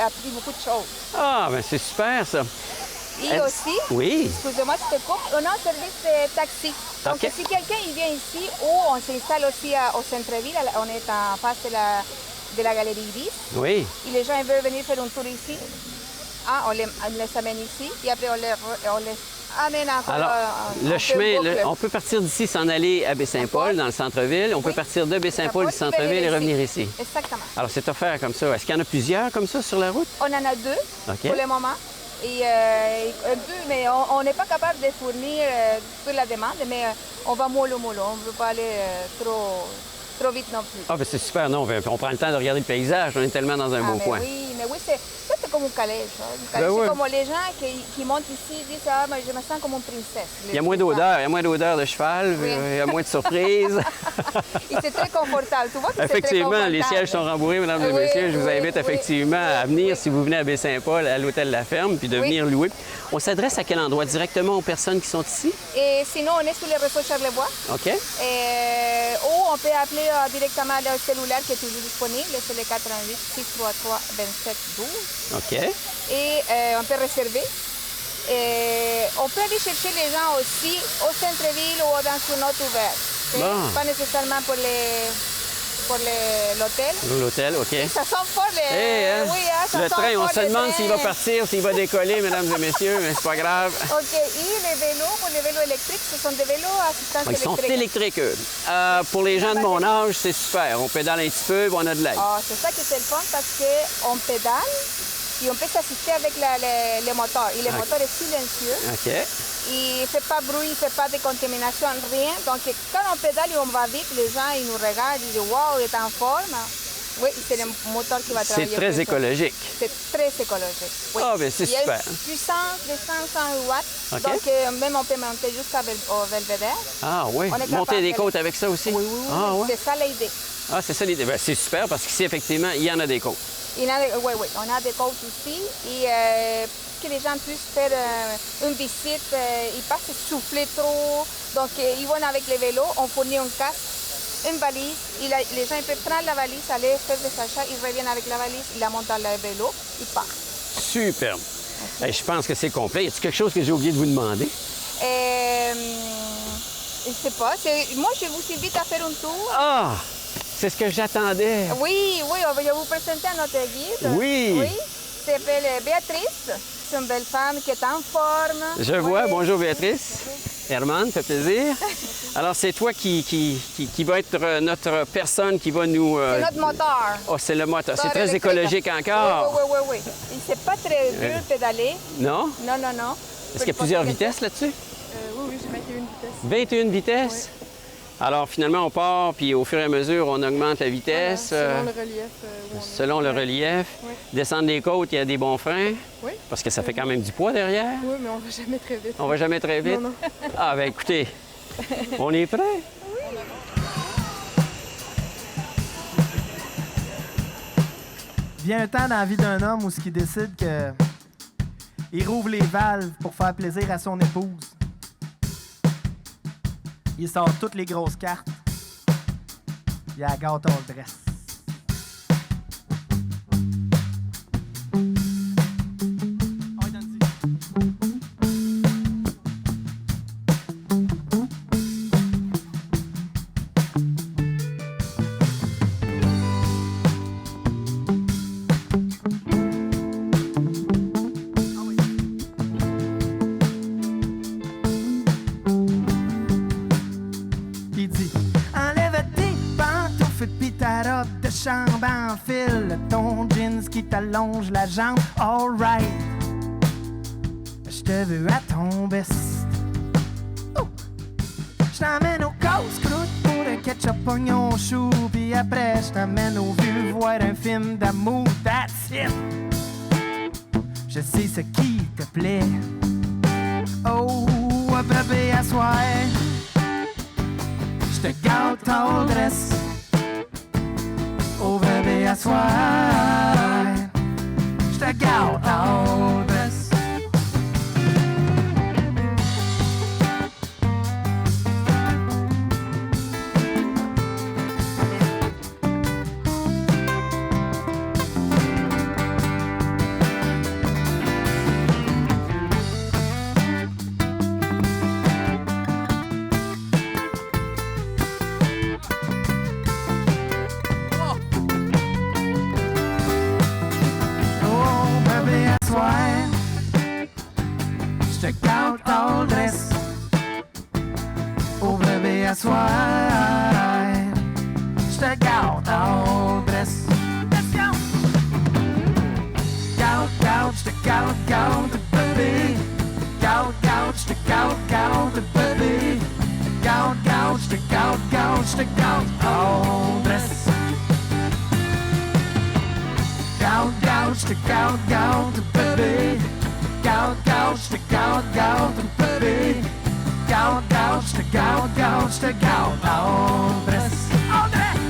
appris beaucoup de choses. Ah, bien, c'est super, ça. Et aussi, oui. Excusez-moi, je te coupe, on a un service de taxi. Donc, OK. si quelqu'un il vient ici ou on s'installe aussi au centre-ville, on est en face de la galerie Iris. Oui. Et les gens ils veulent venir faire un tour ici. On les amène ici et après on les amène encore. Alors, le chemin, on peut partir d'ici, s'en aller à Baie-Saint-Paul, dans le centre-ville. On peut partir de Baie-Saint-Paul du centre-ville et revenir ici. Exactement. Alors, c'est offert comme ça. Est-ce qu'il y en a plusieurs comme ça sur la route? On en a 2 pour le moment. Et mais on n'est pas capable de fournir toute la demande, mais on va mollo. On ne veut pas aller trop vite non plus. Ah, bien, c'est super, non. On prend le temps de regarder le paysage. On est tellement dans un beau coin. Mais oui, c'est comme un calèche. C'est comme les gens qui montent ici disent « Ah, mais je me sens comme une princesse ». Il y a moins d'odeur de cheval, il y a moins de surprises. Et c'est très confortable. Tu vois que effectivement, c'est très les sièges sont rembourrés, mesdames et messieurs. Je vous invite effectivement à venir, si vous venez à Baie-Saint-Paul, à l'hôtel La Ferme, puis de venir louer. On s'adresse à quel endroit? Directement aux personnes qui sont ici? Et sinon, on est sur le réseau Charlevoix. OK. Ou on peut appeler directement le cellulaire qui est toujours disponible, c'est le 88 633 27 12. OK. Et on peut réserver. Et on peut aller chercher les gens aussi au centre-ville ou dans une autre ouverte. Bon. Pas nécessairement pour l'hôtel. L'hôtel, OK. Ça sent fort ça le sent train, on fort, se le demande train. s'il va partir, s'il va décoller, mesdames et messieurs, mais c'est pas grave. OK. Et les vélos, pour les vélos électriques, ce sont des vélos à assistance Ils sont électrique. électriques, eux. Pour les gens de mon âge, c'est super. On pédale un petit peu, puis on a de l'aide. C'est ça qui est le fun parce qu'on pédale Et on peut s'assister avec les moteurs. Et le moteur est silencieux. OK. Il ne fait pas de bruit, il ne fait pas de contamination, rien. Donc, quand on pédale et on va vite, les gens ils nous regardent, ils disent « Wow, il est en forme ». Oui, c'est le moteur qui va travailler. C'est très écologique. C'est très écologique. Oui. Ah, bien, c'est super. Il y a une puissance de 500 watts. OK. Donc, même on peut monter jusqu'au Belvédère. Ah oui, On est monter capable des de- côtes avec ça aussi? Oui, oui, oui. Ah, ouais. C'est ça l'idée. Ah, c'est ça l'idée. Ben, c'est super parce qu'ici, effectivement, il y en a des côtes. Oui, on a des côtes ici. Et pour que les gens puissent faire une visite, ils passent souffler trop. Donc, ils vont avec les vélos, on fournit un casque, une valise. Et les gens ils peuvent prendre la valise, aller faire des achats, ils reviennent avec la valise, ils la montent dans le vélo, ils partent. Superbe. Hey, je pense que c'est complet. Y a-t-il quelque chose que j'ai oublié de vous demander? Je ne sais pas. Moi, je vous invite à faire un tour. Ah! C'est ce que j'attendais. Oui, je vais vous présenter à notre guide. Oui. Oui. Elle s'appelle Béatrice. C'est une belle femme qui est en forme. Je vois. Bonjour, Béatrice. Herman, fait plaisir. Alors, c'est toi qui va être notre personne qui va nous... C'est notre moteur. Oh, c'est le moteur. C'est Moteur très électrique. écologique encore. Oui. Et c'est pas très dur de pédaler. Non? Non. Est-ce qu'il y a plusieurs vitesses là-dessus? Oui, j'ai 21 vitesses. 21 vitesses? Alors, finalement, on part, puis au fur et à mesure, on augmente la vitesse. Selon le relief. Où on est. Selon le relief. Oui. Descendre les côtes, il y a des bons freins. Oui. Parce que ça fait quand même du poids derrière. Oui, mais on va jamais très vite. On va jamais très vite. Non. Ah, ben écoutez, on est prêt? Vient un temps dans la vie d'un homme où ce qui décide que il rouvre les valves pour faire plaisir à son épouse. Il sort toutes les grosses cartes. Il a la gâte all dress. Il dit enlève tes pantoufles pis ta robe de chambre en fil, ton jeans qui t'allonge la jambe, alright. Je te veux à ton best. Oh! Je t'emmène au casse-croûte pour le ketchup, oignon, chou, pis après je t'emmène au vieux voir un film d'amour, that's it. Je sais ce qui te plaît. Oh, bébé, à soir. Je te gâte all dress. Oh bébé, à soir. Je te gâte all dress. Oh bébé, à soir. Je te gâte all dress. Oh bébé, à soir. Je te gâte all dress. Let's go! Gâte, je te gâte, bébé. Gâte, je te gâte, bébé. Gâte, je te gâte, all dress. Gouge, je te gouge, bébé. Gouge, je te gouge, bébé. Gouge, je te gouge, all dress. All dress!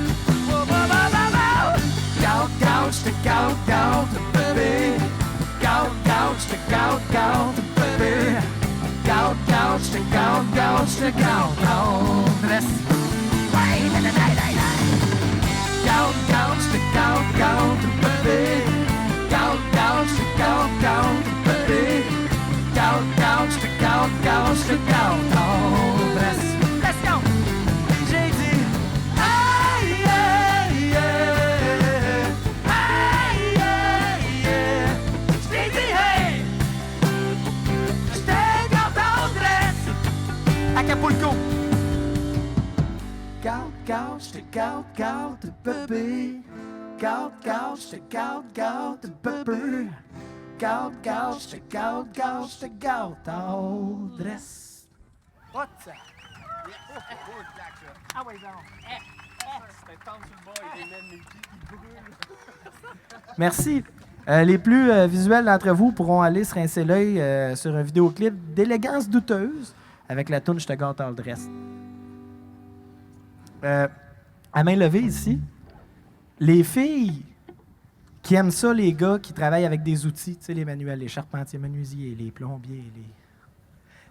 Gouge, je te gouge, bébé. Gouge, je te gouge, bébé. Gouge, je te gouge, all dress. Gouge, je te gouge, bébé. Gouge, je te gouge, bébé. Gouge, je te gouge, all dress. Let's go! J'ai dit hey, yeah, yeah. Hey, yeah, yeah. J'ai dit hey. Je te gouge, all dress. Acapulco. Gouge, je te gouge, bébé. gâte, je te gâte, bébé. Gâte, je te gâte, Audresse. Hot, ça! Ah ouais, merci. Les plus visuels d'entre vous pourront aller se rincer l'œil sur un vidéoclip d'élégance douteuse avec la toune « Je te gâte all dress ». À main levée ici, les filles qui aiment ça, les gars qui travaillent avec des outils, tu sais, les manuels, les charpentiers menuisiers, les plombiers, Il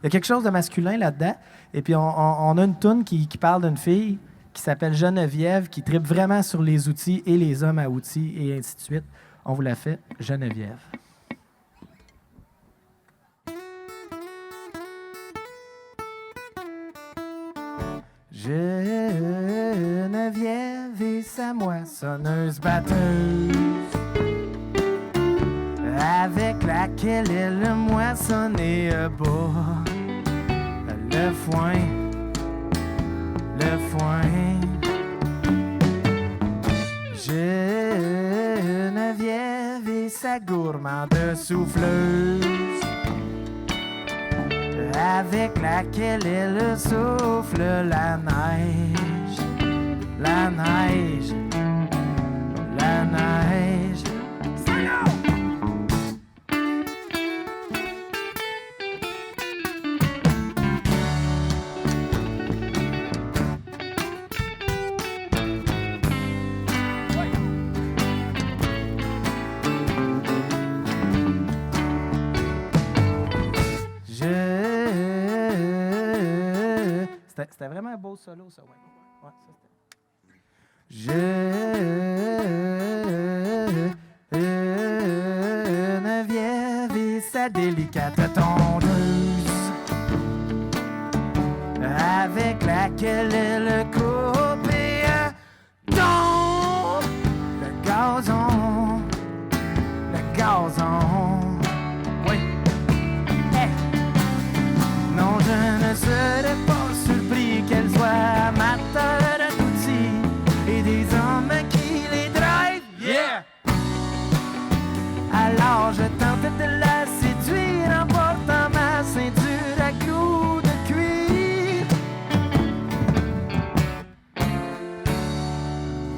y a quelque chose de masculin là-dedans. Et puis, on a une toune qui parle d'une fille qui s'appelle Geneviève, qui tripe vraiment sur les outils et les hommes à outils, et ainsi de suite. On vous la fait, Geneviève. Geneviève et sa moissonneuse batteuse, avec laquelle elle moissonnait bas le foin. Geneviève et sa gourmande souffleuse, avec laquelle elle souffle la neige. C'était vraiment un beau solo, ça, ouais. Ouais, ça, Geneviève et sa délicate tondeuse, avec laquelle elle coupe et tombe le gazon. Oui. Hey. Non, je ne serais pas surpris qu'elle soit amateur d'outils et des hommes qui les drivent. Yeah! Alors je tente de la séduire en portant ma ceinture à clous de cuir.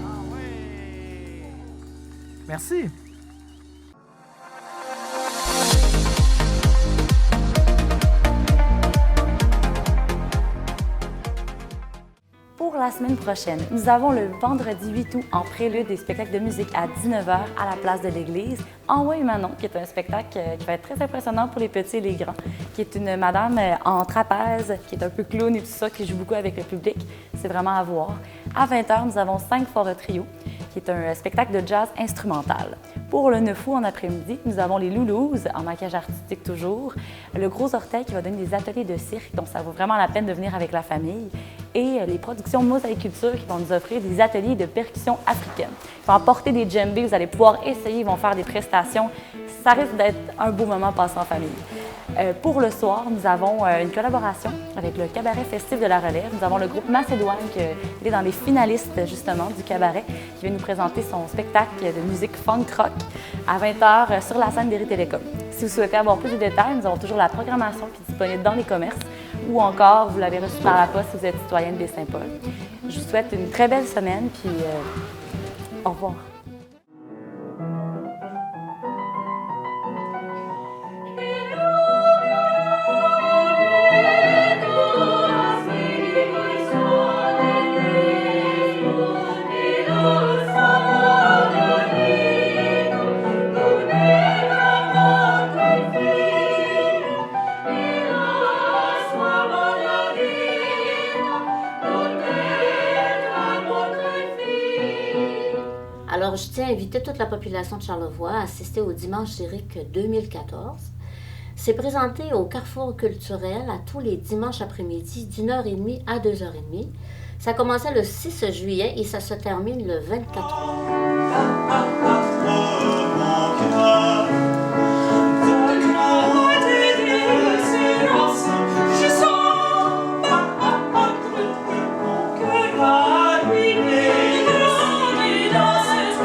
Ah oui! Merci. Pour la semaine prochaine, nous avons le vendredi 8 août en prélude des spectacles de musique à 19h à la place de l'église, Envoie Manon, qui est un spectacle qui va être très impressionnant pour les petits et les grands, qui est une madame en trapèze, qui est un peu clown et tout ça, qui joue beaucoup avec le public. C'est vraiment à voir. À 20h, nous avons 5 forts trio, qui est un spectacle de jazz instrumental. Pour le 9 août en après-midi, nous avons les Loulous, en maquillage artistique toujours, le Gros Orteil qui va donner des ateliers de cirque, donc ça vaut vraiment la peine de venir avec la famille, et les productions Mosaïculture qui vont nous offrir des ateliers de percussion africaine. Ils vont apporter des djembés, vous allez pouvoir essayer, ils vont faire des prestations. Ça risque d'être un beau moment passé en famille. Pour le soir, nous avons une collaboration avec le Cabaret Festif de la Relève. Nous avons le groupe Macédoine qui est dans les finalistes justement du cabaret, qui vient nous présenter son spectacle de musique funk rock à 20h sur la scène d'Éry Télécom. Si vous souhaitez avoir plus de détails, nous avons toujours la programmation qui est disponible dans les commerces ou encore vous l'avez reçu par la poste si vous êtes citoyenne de Saint-Paul. Je vous souhaite une très belle semaine, puis au revoir. Alors, je tiens à inviter toute la population de Charlevoix à assister au Dimanche lyrique 2014. C'est présenté au Carrefour culturel à tous les dimanches après-midi, d'1h30 à 2h30. Ça commençait le 6 juillet et ça se termine le 24 août. Ruiner, danser,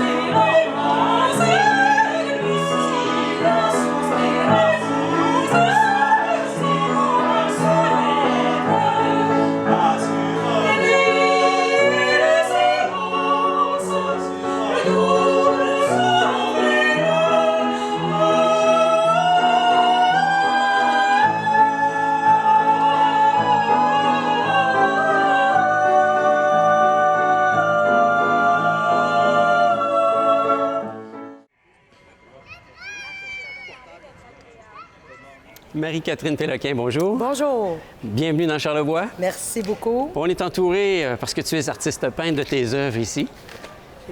Marie-Catherine Péloquin, bonjour. Bonjour. Bienvenue dans Charlevoix. Merci beaucoup. On est entouré, parce que tu es artiste peintre, de tes œuvres ici.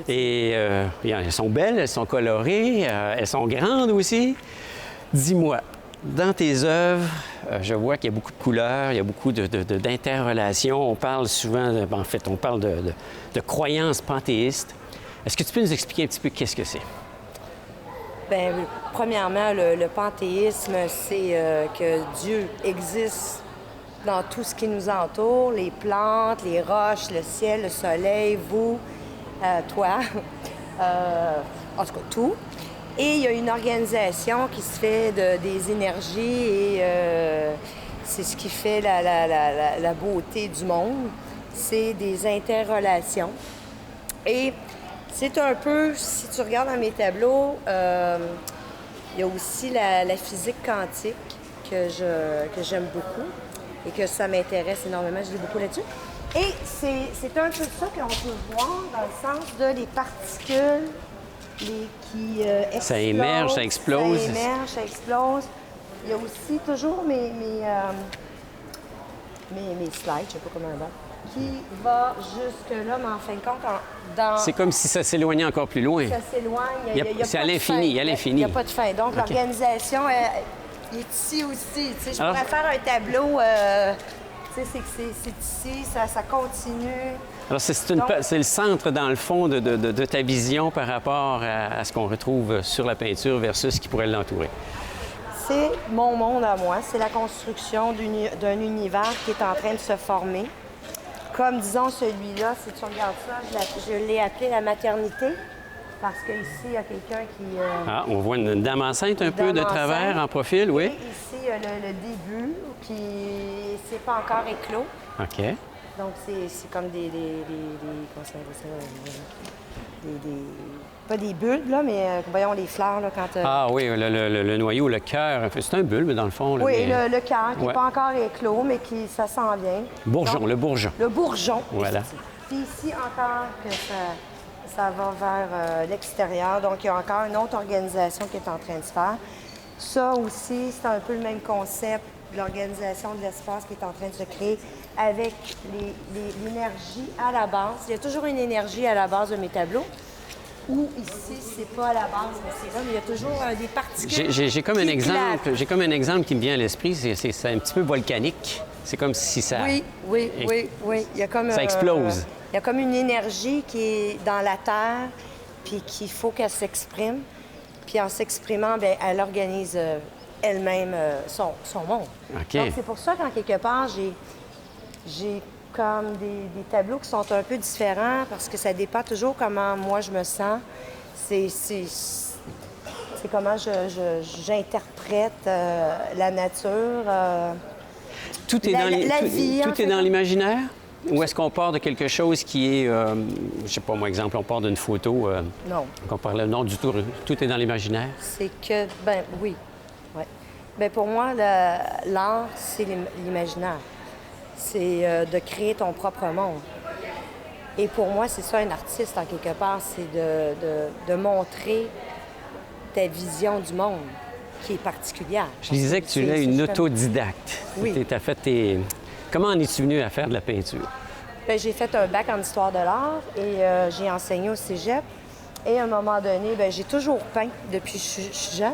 Et elles sont belles, elles sont colorées, elles sont grandes aussi. Dis-moi, dans tes œuvres, je vois qu'il y a beaucoup de couleurs, il y a beaucoup d'interrelations. On parle souvent, on parle de croyances panthéistes. Est-ce que tu peux nous expliquer un petit peu qu'est-ce que c'est? Bien, premièrement, le panthéisme, c'est que Dieu existe dans tout ce qui nous entoure, les plantes, les roches, le ciel, le soleil, vous, toi, en tout cas tout. Et il y a une organisation qui se fait des énergies et c'est ce qui fait la beauté du monde. C'est des interrelations. Et c'est un peu, si tu regardes dans mes tableaux, il y a aussi la physique quantique que j'aime beaucoup et que ça m'intéresse énormément. Je lis beaucoup là-dessus. Et c'est un peu ça qu'on peut voir dans le sens de les particules qui explosent. Ça émerge, ça explose. Ça émerge, ça explose. Il y a aussi toujours mes slides, je sais pas comment on va, qui va jusque-là, mais en fin de compte, C'est comme si ça s'éloignait encore plus loin. Ça s'éloigne. C'est à l'infini, il y a l'infini. Il n'y a pas de fin. Donc, l'organisation est ici aussi. Tu sais, je pourrais faire un tableau, tu sais, c'est ici, ça continue. Alors, c'est le centre, dans le fond, de ta vision par rapport à ce qu'on retrouve sur la peinture versus ce qui pourrait l'entourer. C'est mon monde à moi. C'est la construction d'un univers qui est en train de se former. Comme, disons, celui-là, si tu regardes ça, je l'ai appelé la maternité, parce qu'ici, il y a quelqu'un qui... Ah, on voit une dame enceinte un peu de travers, en profil, oui. Et ici, le début, puis c'est pas encore éclos. OK. Donc, c'est comme des comment ça s'appelle ça? Pas des bulbes, là, mais voyons les fleurs, là, quand... Ah oui, le noyau, le cœur, c'est un bulbe, dans le fond. Là, oui, mais... le cœur, qui n'est pas encore éclos, mais ça s'en vient. Bourgeon, Donc, le bourgeon. Le bourgeon. Voilà. Puis ici, encore, que ça va vers l'extérieur. Donc, il y a encore une autre organisation qui est en train de se faire. Ça aussi, c'est un peu le même concept de l'organisation de l'espace qui est en train de se créer avec l'énergie à la base. Il y a toujours une énergie à la base de mes tableaux. Ou ici, c'est pas à la base, mais c'est là, mais il y a toujours des particules. J'ai comme un exemple qui me vient à l'esprit, c'est un petit peu volcanique. C'est comme si ça... Oui. Il y a comme, ça explose. Il y a comme une énergie qui est dans la Terre, puis qu'il faut qu'elle s'exprime. Puis en s'exprimant, bien, elle organise elle-même son monde. Okay. Donc c'est pour ça qu'en quelque part, j'ai comme des tableaux qui sont un peu différents parce que ça dépend toujours comment moi je me sens. C'est comment j'interprète la nature, tout est dans l'imaginaire? Ou est-ce qu'on part de quelque chose qui est, je sais pas moi, exemple, on part d'une photo, non. Qu'on parlait, non, du tout est dans l'imaginaire? C'est que, ben oui. Ouais. Ben pour moi, l'art, c'est l'imaginaire. C'est de créer ton propre monde. Et pour moi, c'est ça un artiste, en quelque part, c'est de montrer ta vision du monde, qui est particulière. Je disais que tu es une autodidacte. Oui. T'as fait Comment en es-tu venue à faire de la peinture? Bien, j'ai fait un bac en histoire de l'art et j'ai enseigné au cégep. Et à un moment donné, bien, j'ai toujours peint depuis que je suis jeune.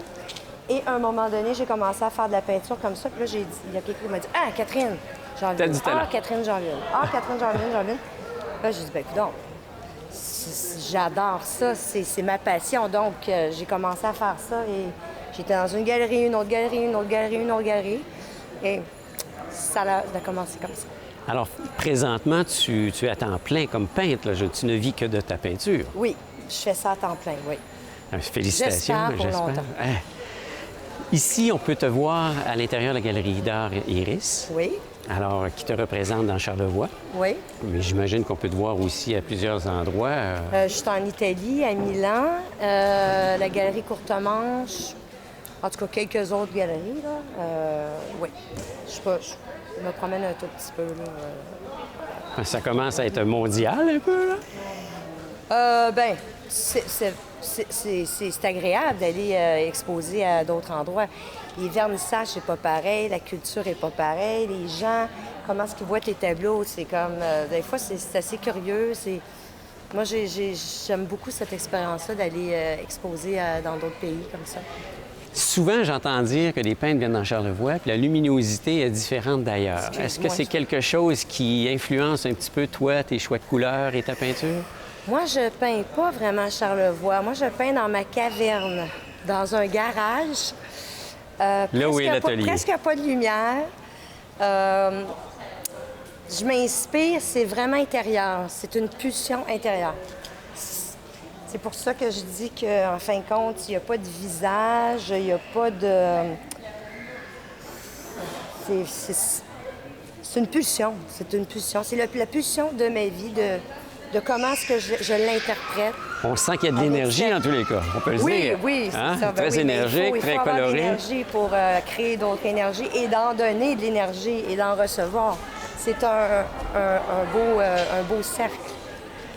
Et à un moment donné, j'ai commencé à faire de la peinture comme ça. Puis là, il y a quelqu'un qui m'a dit « Ah, Catherine, j'en viens. Ah, Catherine, j'en viens. Ah, Catherine, j'en viens. » Là, j'ai dit « Bien, écoute donc, j'adore ça. C'est ma passion. » Donc, j'ai commencé à faire ça et j'étais dans une galerie, une autre galerie, une autre galerie, une autre galerie. Et ça a commencé comme ça. Alors, présentement, tu es à temps plein comme peintre. Là. Tu ne vis que de ta peinture. Oui, je fais ça à temps plein, oui. Félicitations. J'espère pour longtemps. Ici, on peut te voir à l'intérieur de la galerie d'art Iris. Oui. Alors, qui te représente dans Charlevoix. Oui. Mais j'imagine qu'on peut te voir aussi à plusieurs endroits. Je suis en Italie, à Milan, la galerie Courtemanche, en tout cas quelques autres galeries. Là. Oui. Je me promène un tout petit peu. Là. Ça commence à être mondial un peu, là? Bien, c'est agréable d'aller exposer à d'autres endroits. Les vernissages, c'est pas pareil, la culture est pas pareille, les gens, comment est-ce qu'ils voient tes tableaux, c'est comme... des fois, c'est assez curieux, Moi, j'aime beaucoup cette expérience-là d'aller exposer dans d'autres pays comme ça. Souvent, j'entends dire que les peintres viennent dans Charlevoix, puis la luminosité est différente d'ailleurs. Est-ce que c'est quelque chose qui influence un petit peu, toi, tes choix de couleurs et ta peinture? Moi, je peins pas vraiment à Charlevoix. Moi, je peins dans ma caverne, dans un garage. Là où est l'atelier. Presque pas de lumière. Je m'inspire, c'est vraiment intérieur. C'est une pulsion intérieure. C'est pour ça que je dis qu'en fin de compte, il n'y a pas de visage, il n'y a pas de... C'est une pulsion. C'est une pulsion. C'est la pulsion de ma vie, de comment est-ce que je l'interprète. On sent qu'il y a de l'énergie en tous les cas, on peut le dire. Oui, hein? c'est ça. Très énergique, très coloré. Il faut avoir de l'énergie pour créer d'autres énergies et d'en donner de l'énergie et d'en recevoir. C'est un beau cercle.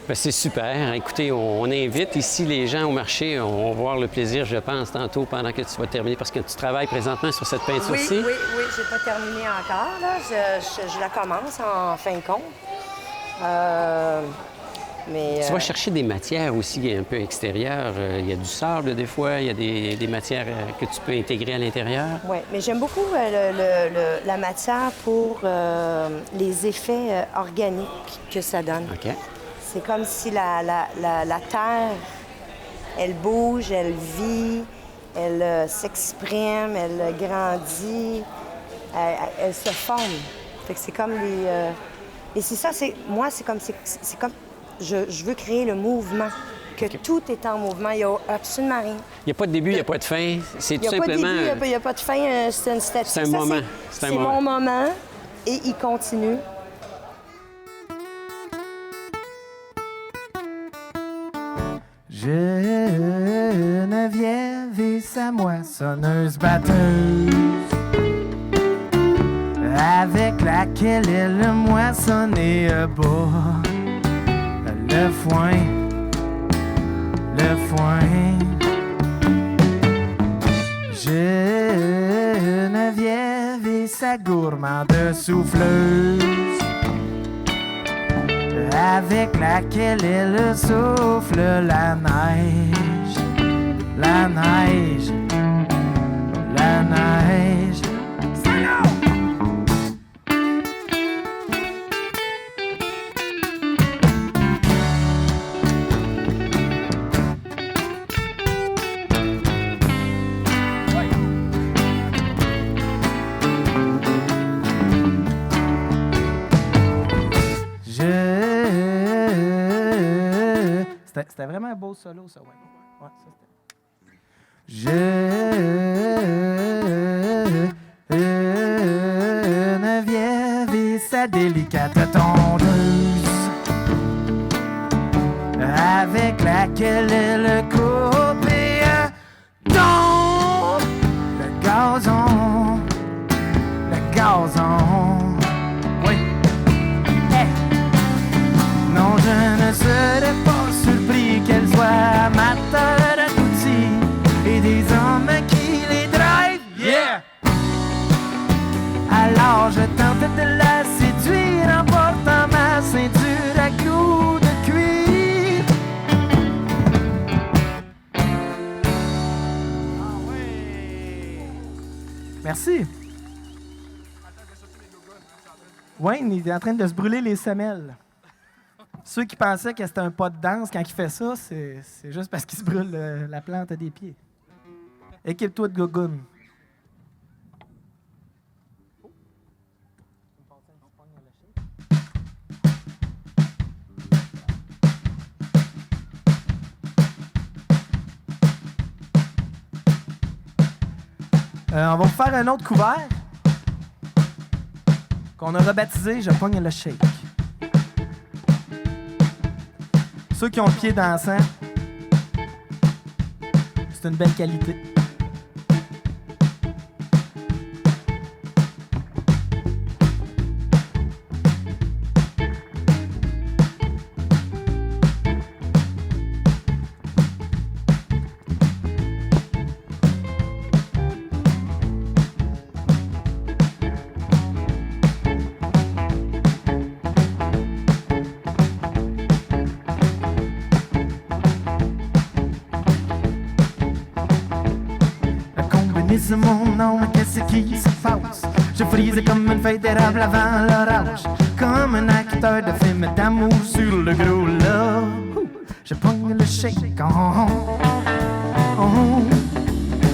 Bien, c'est super. Écoutez, on invite ici les gens au marché. On va avoir le plaisir, je pense, tantôt pendant que tu vas terminer, parce que tu travailles présentement sur cette peinture-ci. Oui, je n'ai pas terminé encore. Là. Je la commence en fin de compte. Tu vas chercher des matières aussi un peu extérieures. Il y a du sable des fois, il y a des matières que tu peux intégrer à l'intérieur. Oui, mais j'aime beaucoup la matière pour les effets organiques que ça donne. OK. C'est comme si la terre, elle bouge, elle vit, elle s'exprime, elle grandit, elle se forme. Fait que c'est comme les... Et c'est ça, moi, c'est comme... Je veux créer le mouvement, que tout est en mouvement. Il n'y a absolument rien. Il n'y a pas de début, il n'y a pas de fin. C'est tout simplement... Il n'y a pas de début, il n'y a pas de fin. C'est une statue. C'est un moment. C'est mon moment et il continue. Geneviève et sa moissonneuse batteuse, avec laquelle elle moissonnait bas. Le foin. Geneviève et sa gourmande souffleuse, avec laquelle elle souffle la neige. C'était vraiment un beau solo, ça, ouais. Ouais, ça, Geneviève et sa délicate tondeuse, avec laquelle elle coupe et tombe le gazon. Oui. Hey. Non, je ne serais pas surpris qu'elle soit amateur d'outils et des hommes qui les drivent. Yeah! Alors je tente de la séduire en portant ma ceinture à clous de cuir. Ah oui! Merci. Wayne, il est en train de se brûler les semelles. Ceux qui pensaient que c'était un pas de danse quand il fait ça, c'est juste parce qu'il se brûle la plante des pieds. Équipe-toi de gogoune. On va vous faire un autre couvert qu'on a rebaptisé « Je pogne le shake ». Ceux qui ont le pied dans le sang, c'est une belle qualité. disent mon nom, mais qu'est-ce qui se passe? Je frise comme une feuille d'érable avant l'orage, comme un acteur de film d'amour sur le gros love. Je pogne le shake on. Oh,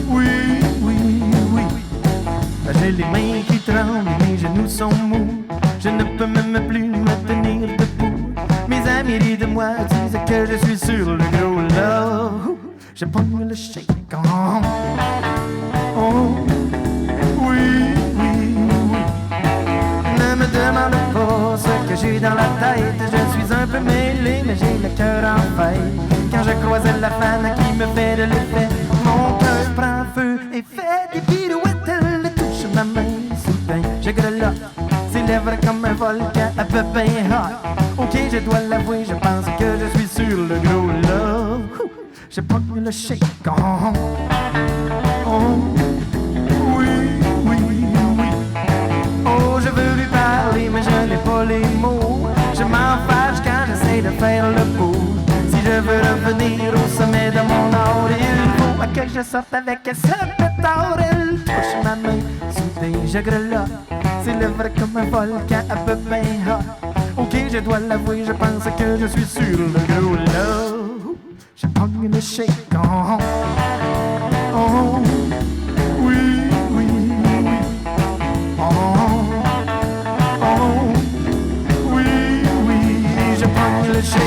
oui, oui, oui. J'ai les mains qui tremblent, mes genoux sont mous. Je ne peux même plus me tenir debout. Mes amis rient de moi, disent que je suis sur le gros love. Je pogne le shake on. Oh, oui, oui, oui. Ne me demande pas ce que j'ai dans la tête. Je suis un peu mêlé, mais j'ai le cœur en fête. Quand je croise la femme qui me fait de l'effet, mon cœur prend feu et fait des pirouettes. Elle touche ma main soudain, je grelotte. Ses lèvres comme un volcan, un peu bien hot. Ok, je dois l'avouer, je pense que je suis sur le gros love. Je pogne le shake on. Oh, oui, oui, oui. Oh, je veux lui parler, mais je n'ai pas les mots. Je m'en fâche quand j'essaie de faire le beau. Si je veux revenir au sommet de mon art, il faut que je sorte avec cette pétard. Elle touche ma main, soudain je grelotte. Ses lèvres comme un volcan, un peu bien hot. Ok, je dois l'avouer, je pense que je suis sur le gros love. Je pogne le shake on. Oh, oui, oui, oui. Oh, oh, oui, oui, je pogne le shake.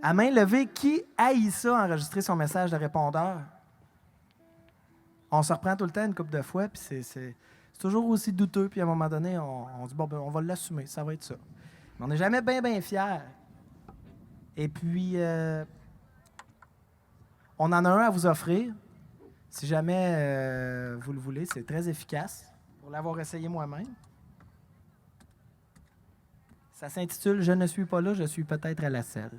À main levée, qui haït ça, enregistrer son message de répondeur? On se reprend tout le temps une couple de fois, puis c'est toujours aussi douteux, puis à un moment donné, on dit, bon, ben, on va l'assumer, ça va être ça. Mais on n'est jamais bien, bien fiers. Et puis, on en a un à vous offrir. Si jamais vous le voulez, c'est très efficace, pour l'avoir essayé moi-même. Ça s'intitule « Je ne suis pas là, je suis peut-être à la selle ».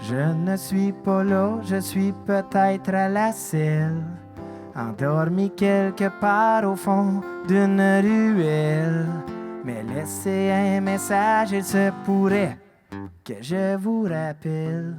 Je ne suis pas là, je suis peut-être à la selle, endormi quelque part au fond d'une ruelle. Mais laissez un message, il se pourrait que je vous rappelle.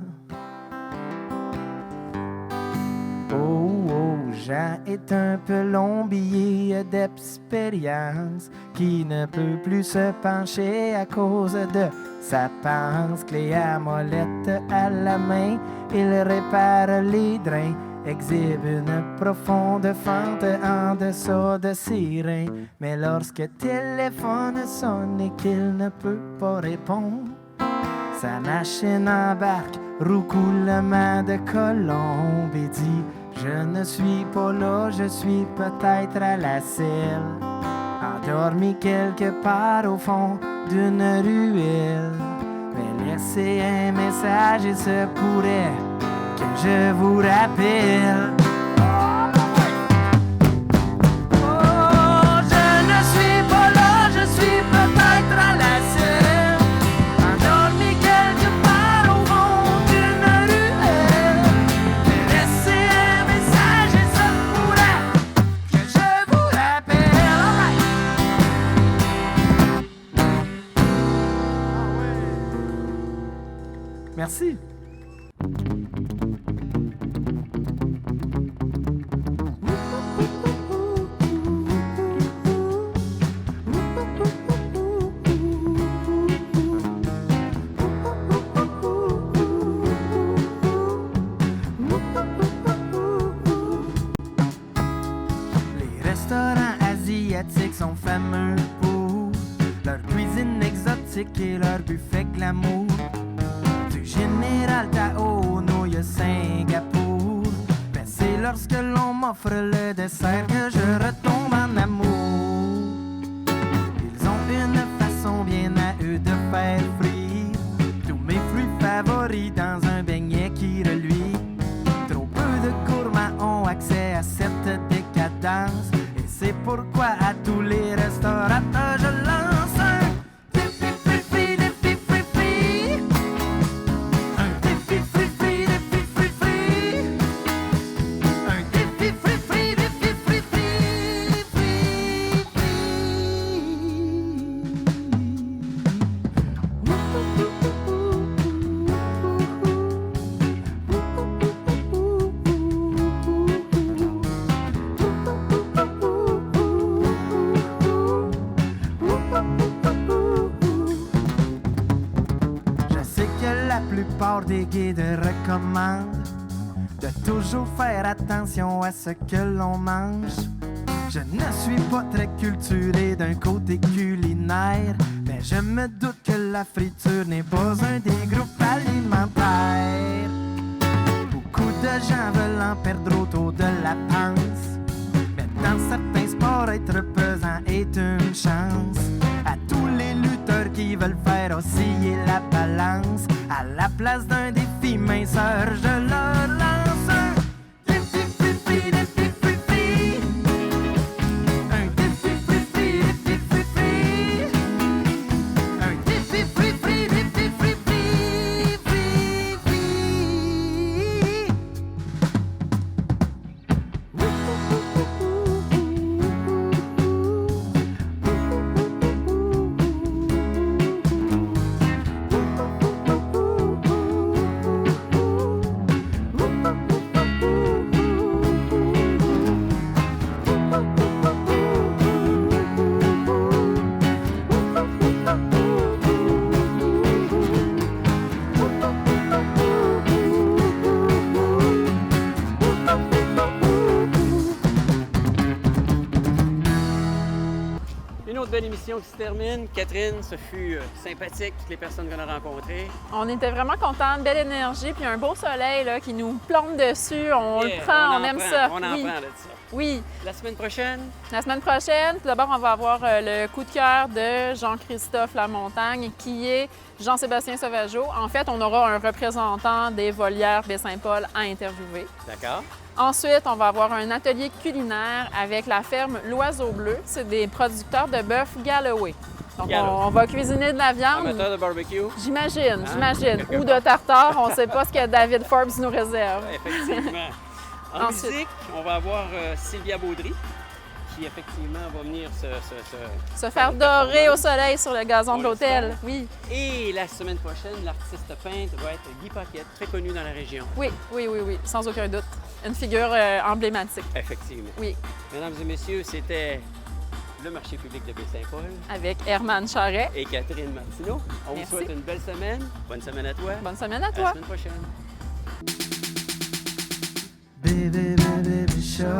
Jean est un plombier d'expérience qui ne peut plus se pencher à cause de sa panse. Clé à molette à la main, il répare les drains, exhibe une profonde fente en dessous de ses reins. Mais lorsque téléphone sonne et qu'il ne peut pas répondre, sa machine embarque, roucoulement de colombe et dit: je ne suis pas là, je suis peut-être à la selle, endormi quelque part au fond d'une ruelle. Mais laissez un message, il se pourrait que je vous rappelle. Oh, je ne suis pas là, je suis peut-être à la selle, endormi quelque part au fond d'une ruelle. Mais laissez un message, il se pourrait que je vous rappelle. Merci. Les restaurants asiatiques sont fameux pour leur cuisine exotique et leur buffet glamour. Du Général Tao, nouilles Singapour, ben c'est lorsque l'on m'offre le dessert que je retombe en amour. Ils ont une façon bien à eux de faire frire tous mes fruits favoris dans un beignet qui reluit. Trop peu de gourmands ont accès à cette décadence, et c'est pourquoi à tous les restaurateurs je lance un des guides recommandent de toujours faire attention à ce que l'on mange. Je ne suis pas très culturé d'un côté culinaire, mais je me doute que la friture n'est pas un des groupes alimentaires. Beaucoup de gens veulent en perdre autour de la panse, mais dans certains sports, être pesant est une chance. À tous les lutteurs qui veulent faire osciller la balance, à la place d'un défi minceur, je leur lance un défi free, défi free, free. Un défi free, free, défi free, free. Un défi free, free, défi free, free, free, free. Une autre belle émission qui se termine. Catherine, ce fut sympathique, les personnes qu'on a rencontrées. On était vraiment contents, belle énergie, puis un beau soleil là, qui nous plombe dessus. On le prend, on aime ça. On en prend de ça. Oui. La semaine prochaine? La semaine prochaine, tout d'abord, on va avoir le coup de cœur de Jean-Christophe Lamontagne, qui est Jean-Sébastien Sauvageau. En fait, on aura un représentant des volières Baie-Saint-Paul à interviewer. D'accord. Ensuite, on va avoir un atelier culinaire avec la ferme L'Oiseau Bleu. C'est des producteurs de bœuf Galloway. Donc, on va cuisiner de la viande. Amateur de barbecue? J'imagine. Ou de tartare. On ne sait pas ce que David Forbes nous réserve. Effectivement. En musique, on va avoir Sylvia Baudry, qui effectivement va venir se faire dorer au soleil sur le gazon de l'hôtel. Oui. Et la semaine prochaine, l'artiste peintre va être Guy Paquette, très connu dans la région. Oui, sans aucun doute. Une figure emblématique. Effectivement. Oui. Mesdames et messieurs, c'était le marché public de Baie-Saint-Paul. Avec Herman Charret. Et Catherine Martineau. On vous souhaite une belle semaine. Bonne semaine à toi. Bonne semaine à toi. À la semaine prochaine. Baby, baby, be sure